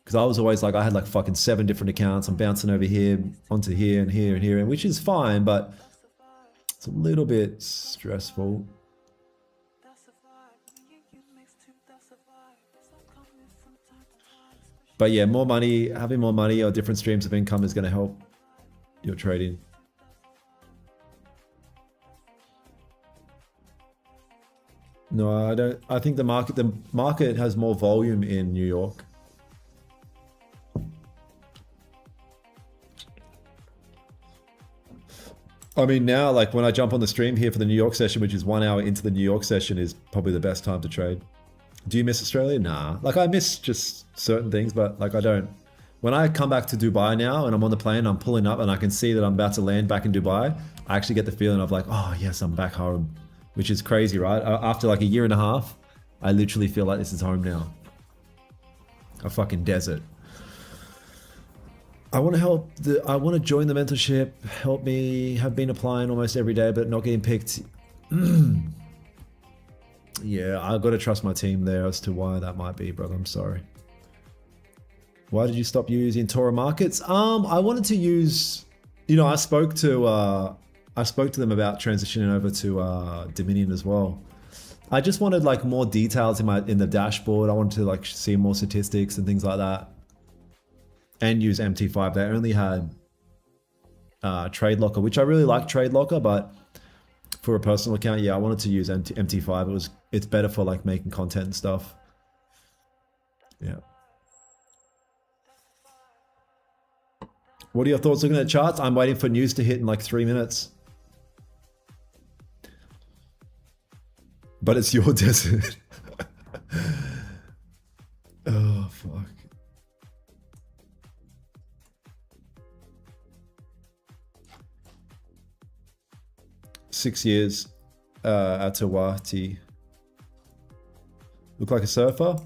Because I was always like, I had like fucking 7 different accounts. I'm bouncing over here, onto here and here and here, which is fine, but it's a little bit stressful. But yeah, more money, having more money or different streams of income is going to help your trading. No, I don't. I think the market has more volume in New York. I mean, now, like when I jump on the stream here for the New York session, which is 1 hour into the New York session, is probably the best time to trade. Do you miss Australia? Nah. Like I miss just certain things, but like I don't. When I come back to Dubai now and I'm on the plane, I'm pulling up and I can see that I'm about to land back in Dubai, I actually get the feeling of like, oh yes, I'm back home, which is crazy, right? After like a year and a half, I literally feel like this is home now. A fucking desert. I want to help. I want to join the mentorship. Help me. Have been applying almost every day, but not getting picked. Yeah, I've got to trust my team there as to why that might be, brother. I'm sorry. Why did you stop using Tora Markets? I wanted to use. You know, I spoke to them about transitioning over to Dominion as well. I just wanted like more details in the dashboard. I wanted to like see more statistics and things like that. And use MT5. They only had Trade Locker, which I really like Trade Locker, but for a personal account, yeah, I wanted to use MT5. It's better for like making content and stuff. Yeah. What are your thoughts looking at charts? I'm waiting for news to hit in like 3 minutes. But it's your desert. Oh, fuck. Six years at Tawati. Look like a surfer?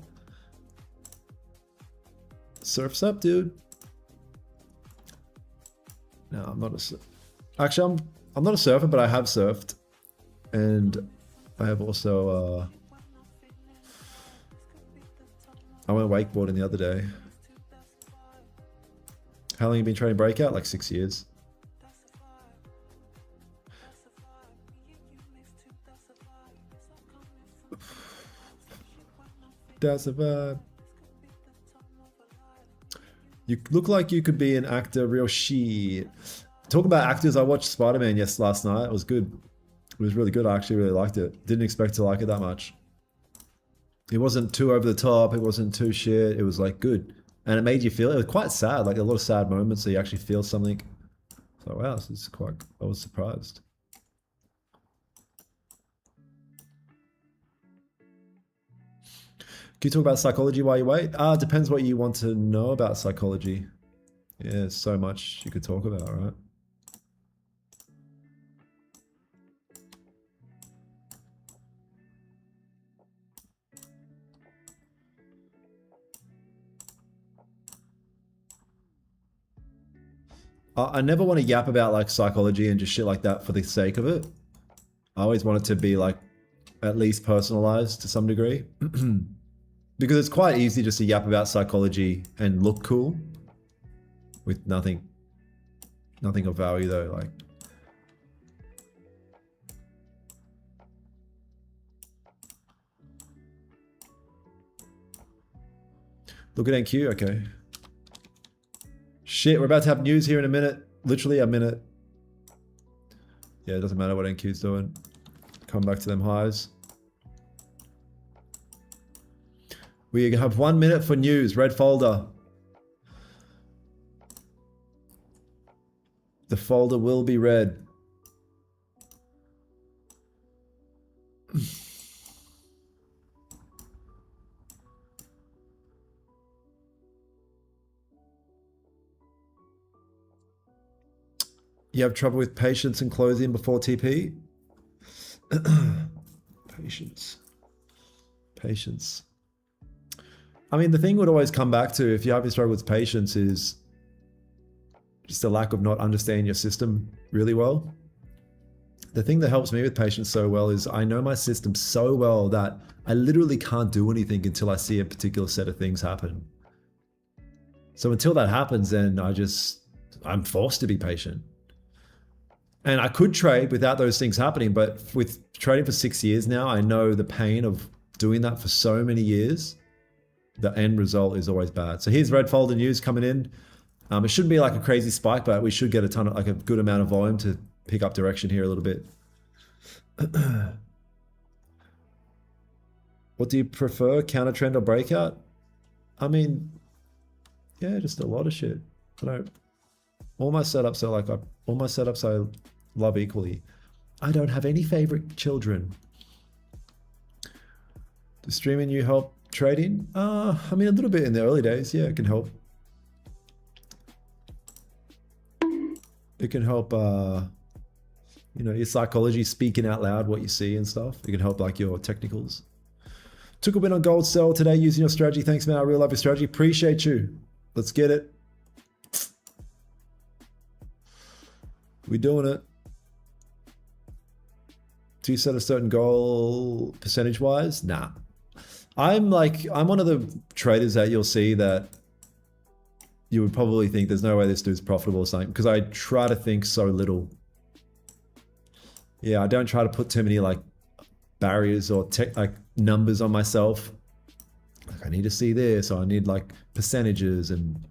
Surf's up, dude. No, I'm not a. Actually, I'm not a surfer, but I have surfed, and I have also. I went wakeboarding the other day. How long have you been training breakout? Like 6 years. That's a vibe. You look like you could be an actor, real shit. Talking about actors, I watched Spider-Man last night. It was good. It was really good. I actually really liked it. Didn't expect to like it that much. It wasn't too over the top. It wasn't too shit. It was like good. And it made you feel, it was quite sad, like a lot of sad moments so you actually feel something. So wow, this is quite, I was surprised. Can you talk about psychology while you wait? Depends what you want to know about psychology. Yeah, so much you could talk about, right? I never want to yap about like psychology and just shit like that for the sake of it. I always want it to be like at least personalized to some degree. Because it's quite easy just to yap about psychology and look cool with nothing of value though. Like, look at NQ, okay. Shit, we're about to have news here in a minute. Literally a minute. Yeah, it doesn't matter what NQ's doing. Come back to them highs. We have 1 minute for news. Red folder. The folder will be red. You have trouble with patience and closing before TP? Patience. I mean, the thing would always come back to, if you have your struggle with patience, is just a lack of not understanding your system really well. The thing that helps me with patience so well is I know my system so well that I literally can't do anything until I see a particular set of things happen. So until that happens, then I'm forced to be patient. And I could trade without those things happening, but with trading for 6 years now, I know the pain of doing that for so many years. The end result is always bad. So here's red folder news coming in. It shouldn't be like a crazy spike, but we should get a good amount of volume to pick up direction here a little bit. What do you prefer, counter trend or breakout? I mean, yeah, just a lot of shit. All my setups I love equally. I don't have any favorite children. Does streaming you help trading? I mean, a little bit in the early days. Yeah, it can help. It can help, your psychology, speaking out loud what you see and stuff. It can help like your technicals. Took a win on gold sell today using your strategy. Thanks, man. I really love your strategy. Appreciate you. Let's get it. We doing it. Do you set a certain goal percentage wise? Nah. I'm one of the traders that you'll see that you would probably think there's no way this dude's profitable or something, because I try to think so little. Yeah, I don't try to put too many like barriers or numbers on myself. Like I need to see this, or I need like percentages and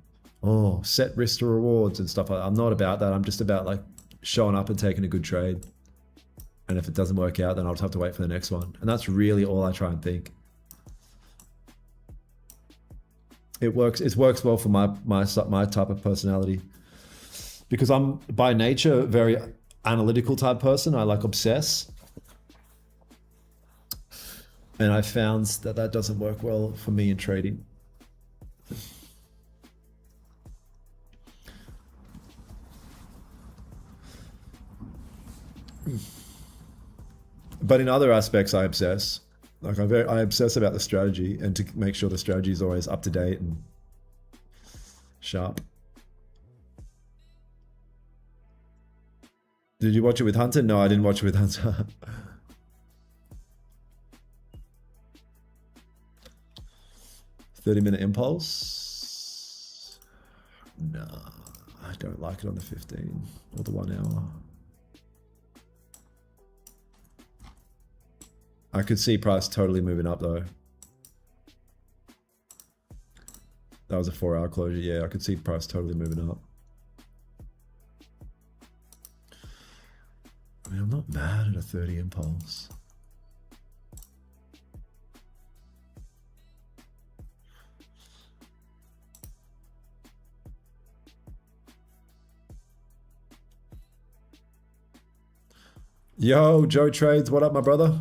oh, set risk to rewards and stuff like that. I'm not about that. I'm just about like showing up and taking a good trade. And if it doesn't work out, then I'll just have to wait for the next one. And that's really all I try and think. It works well for my type of personality. Because I'm by nature a very analytical type person. I like obsess. And I found that doesn't work well for me in trading. But in other aspects, I obsess. Like I obsess about the strategy and to make sure the strategy is always up to date and sharp. Did you watch it with Hunter? No, I didn't watch it with Hunter. "30-minute impulse." No, I don't like it on the 15 or the 1 hour. I could see price totally moving up though. That was a 4-hour closure. Yeah, I could see price totally moving up. I mean, I'm not mad at a 30 impulse. Yo, Joe Trades, what up, my brother?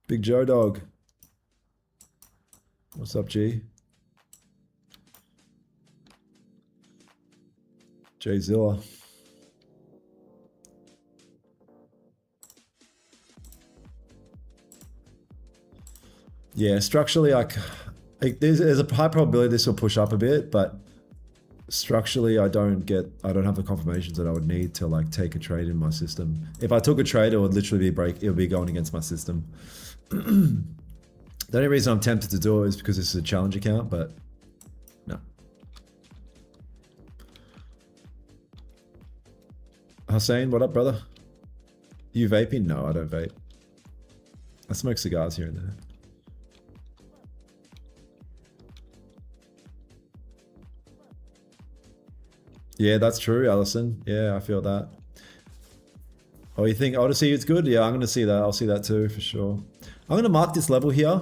Big Joe Dog. What's up, G? Jay Zilla. Yeah, structurally, there's a high probability this will push up a bit, but structurally, I don't have the confirmations that I would need to like take a trade in my system. If I took a trade, it would literally it would be going against my system. The only reason I'm tempted to do it is because this is a challenge account, but no. Hussein, what up, brother? You vaping? No, I don't vape. I smoke cigars here and there. Yeah, that's true, Allison. Yeah, I feel that. Oh, you think Odyssey is good? Yeah, I'm going to see that. I'll see that too, for sure. I'm going to mark this level here.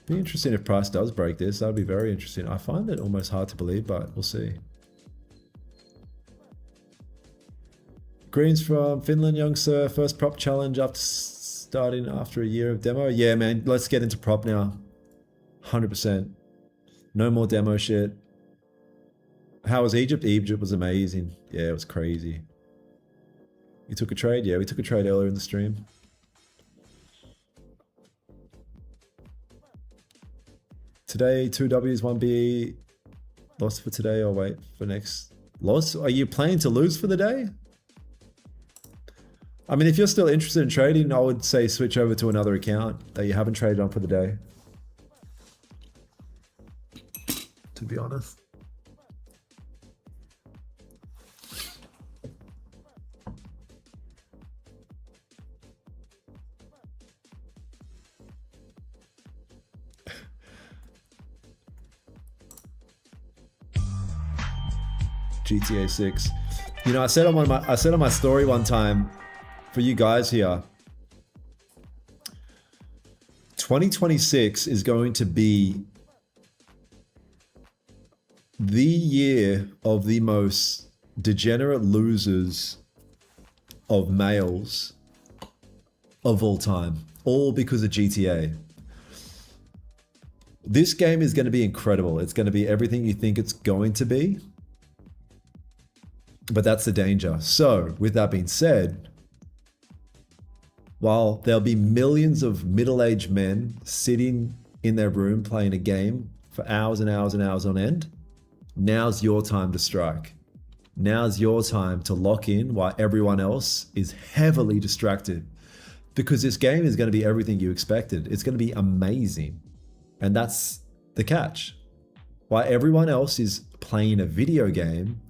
Be interesting if price does break this. That would be very interesting. I find it almost hard to believe, but we'll see. Greens from Finland, young sir. First prop challenge after a year of demo. Yeah, man, let's get into prop now. 100%. No more demo shit. How was Egypt? Egypt was amazing. Yeah, it was crazy. You took a trade? Yeah, we took a trade earlier in the stream. Today, 2 Ws, 1 B. Loss for today or wait for next? Loss? Are you planning to lose for the day? I mean, if you're still interested in trading, I would say switch over to another account that you haven't traded on for the day. To be honest. GTA 6. You know, I said on my story one time for you guys here, 2026 is going to be the year of the most degenerate losers of males of all time, all because of GTA. This game is going to be incredible. It's going to be everything you think it's going to be. But that's the danger. So, with that being said, while there'll be millions of middle-aged men sitting in their room playing a game for hours and hours and hours on end, now's your time to strike. Now's your time to lock in while everyone else is heavily distracted. Because this game is going to be everything you expected. It's going to be amazing. And that's the catch. While everyone else is playing a video game,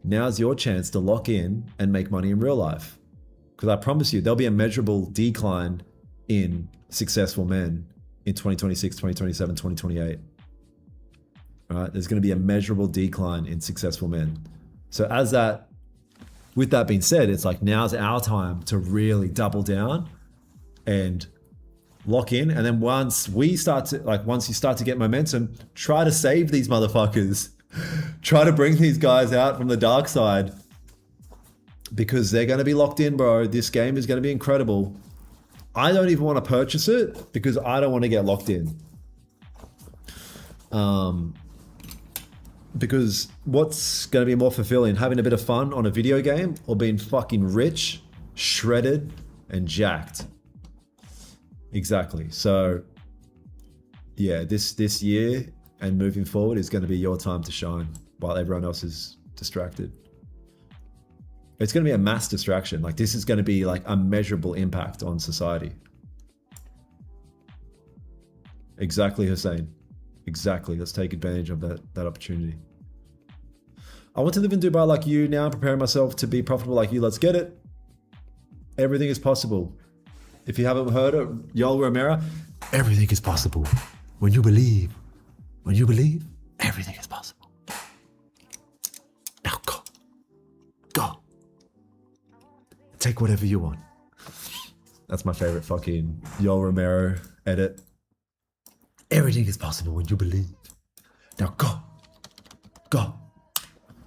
now's your chance to lock in and make money in real life. Because I promise you, there'll be a measurable decline in successful men in 2026, 2027, 2028. All right, there's going to be a measurable decline in successful men. So with that being said, it's like now's our time to really double down and lock in. And then once you start to get momentum, try to save these motherfuckers. Try to bring these guys out from the dark side, because they're going to be locked in, bro. This game is going to be incredible. I don't even want to purchase it because I don't want to get locked in. Because what's going to be more fulfilling, having a bit of fun on a video game or being fucking rich, shredded, and jacked? Exactly. So yeah, this year and moving forward is going to be your time to shine while everyone else is distracted. It's going to be a mass distraction. Like, this is going to be like a measurable impact on society. Exactly, Hussein. Exactly. Let's take advantage of that opportunity. I want to live in Dubai like you now, preparing myself to be profitable like you. Let's get it. Everything is possible. If you haven't heard it, Yoel Romero, everything is possible. When you believe, everything is possible. Now go. Go. Take whatever you want. That's my favorite fucking Yoel Romero edit. Everything is possible when you believe. Now go. Go.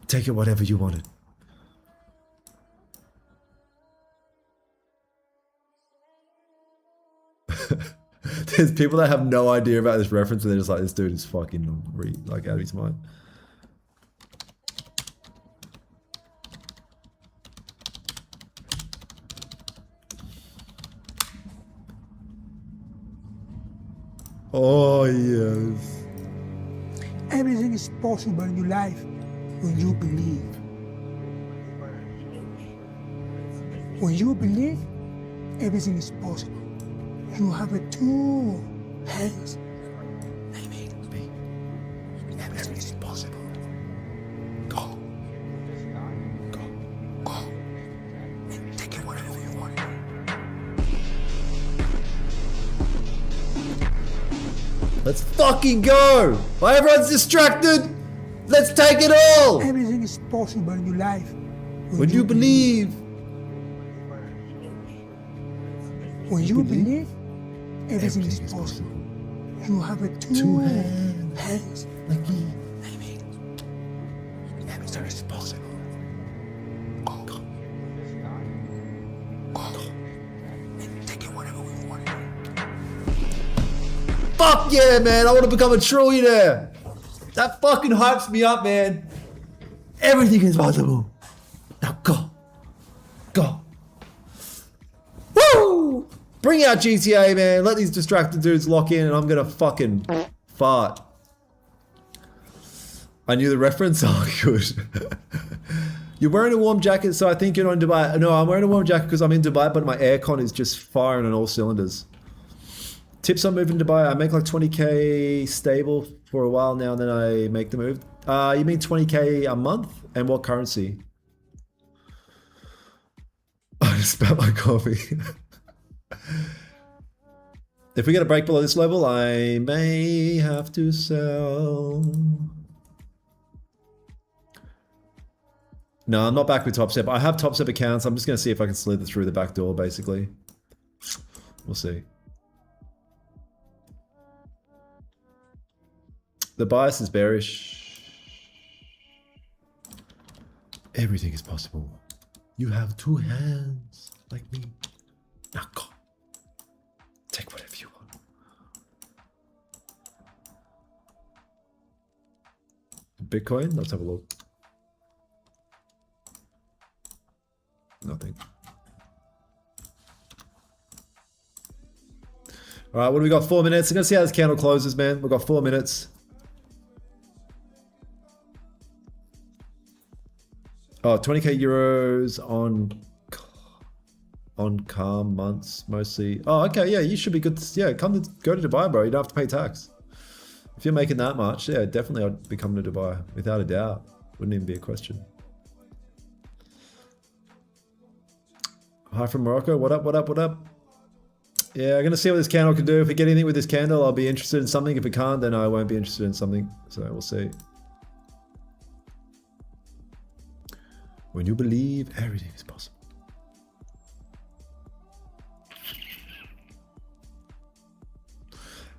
Take it whatever you wanted. There's people that have no idea about this reference and they're just like, this dude is fucking out of his mind. Oh, yes. Everything is possible in your life when you believe. When you believe, everything is possible. You have 2 hands. Everything is possible. Go. Go. Go. And take it whatever you want. Let's fucking go! While everyone's distracted, let's take it all! Everything is possible in your life When you believe. When you believe, everything is possible. You have 2 hands. Like me. Everything is possible. Go. Go. Go. And take it whatever we want. Fuck yeah, man. I want to become a trillionaire. That fucking hypes me up, man. Everything is possible. Now go. Go. Woo! Bring out GTA, man. Let these distracted dudes lock in and I'm going to fucking fart. I knew the reference. Oh, good. You're wearing a warm jacket, so I think you're not in Dubai. No, I'm wearing a warm jacket because I'm in Dubai, but my aircon is just firing on all cylinders. Tips on moving to Dubai. I make like 20k stable for a while now, and then I make the move. You mean 20k a month? And what currency? I just spat my coffee. If we get a break below this level, I may have to sell. No, I'm not back with TopStep. I have TopStep accounts. I'm just going to see if I can slither through the back door, basically. We'll see. The bias is bearish. Everything is possible. You have 2 hands like me. Now go. Take whatever you want. Bitcoin? Let's have a look. Nothing. All right, what do we got? 4 minutes. I'm gonna see how this candle closes, man. We've got 4 minutes. Oh, 20k euros on calm months mostly. Oh, okay, yeah, you should be good. Yeah, go to Dubai, bro. You don't have to pay tax. If you're making that much, yeah, definitely I'd be coming to Dubai without a doubt. Wouldn't even be a question. Hi from Morocco. What up? What up? What up? Yeah, I'm gonna see what this candle can do. If we get anything with this candle, I'll be interested in something. If we can't, then I won't be interested in something. So we'll see. When you believe, everything is possible.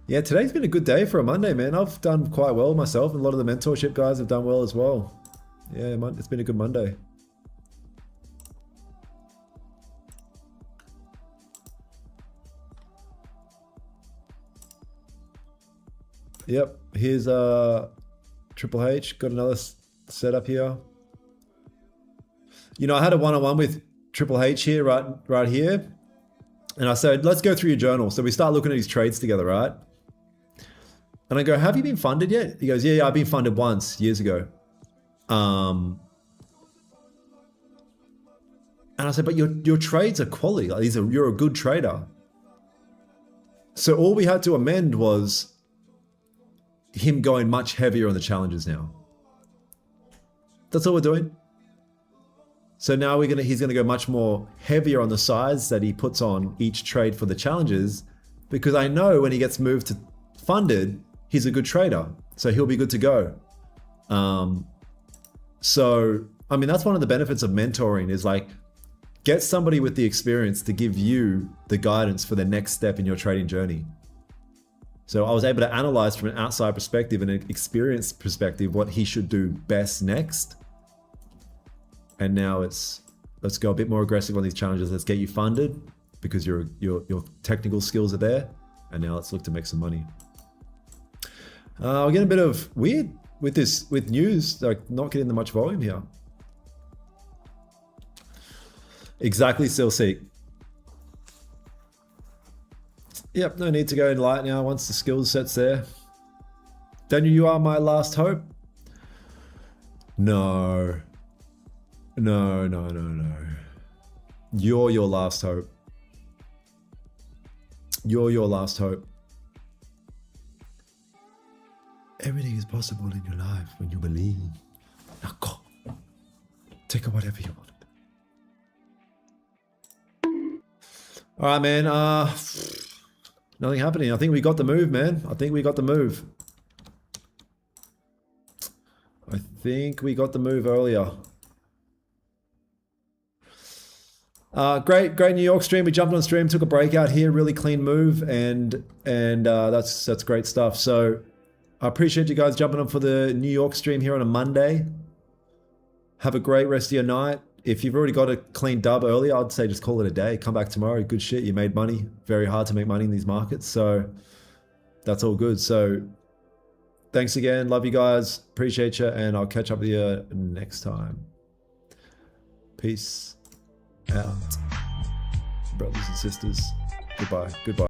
Yeah, today's been a good day for a Monday, man. I've done quite well myself, and a lot of the mentorship guys have done well as well. Yeah, it's been a good Monday. Yep, here's Triple H. Got another setup here. You know, I had a one-on-one with Triple H here, right here. And I said, let's go through your journal. So we start looking at his trades together, right? And I go, have you been funded yet? He goes, yeah, I've been funded once, years ago. And I said, but your trades are quality. Like, you're a good trader. So all we had to amend was him going much heavier on the challenges now. That's all we're doing. So now he's gonna go much more heavier on the sides that he puts on each trade for the challenges, because I know when he gets moved to funded, he's a good trader. So he'll be good to go. So, I mean, that's one of the benefits of mentoring is like, get somebody with the experience to give you the guidance for the next step in your trading journey. So I was able to analyze from an outside perspective and an experienced perspective what he should do best next. And now it's, let's go a bit more aggressive on these challenges. Let's get you funded because your technical skills are there. And now let's look to make some money. We're getting a bit of weird with news, like not getting that much volume here. Exactly, Silseek. Yep, no need to go in light now once the skill set's there. Daniel, you are my last hope? No. No. You're your last hope. You're your last hope. Everything is possible in your life when you believe. Now go. Take whatever you want. All right, man. Nothing happening. I think we got the move, man. I think we got the move. I think we got the move earlier. Great New York stream. We jumped on stream, took a breakout here, really clean move, and that's great stuff. So I appreciate you guys jumping on for the New York stream here on a Monday. Have a great rest of your night. If you've already got a clean dub earlier, I'd say just call it a day. Come back tomorrow. Good shit. You made money. Very hard to make money in these markets. So that's all good. So thanks again. Love you guys. Appreciate you. And I'll catch up with you next time. Peace out. Brothers and sisters. Goodbye.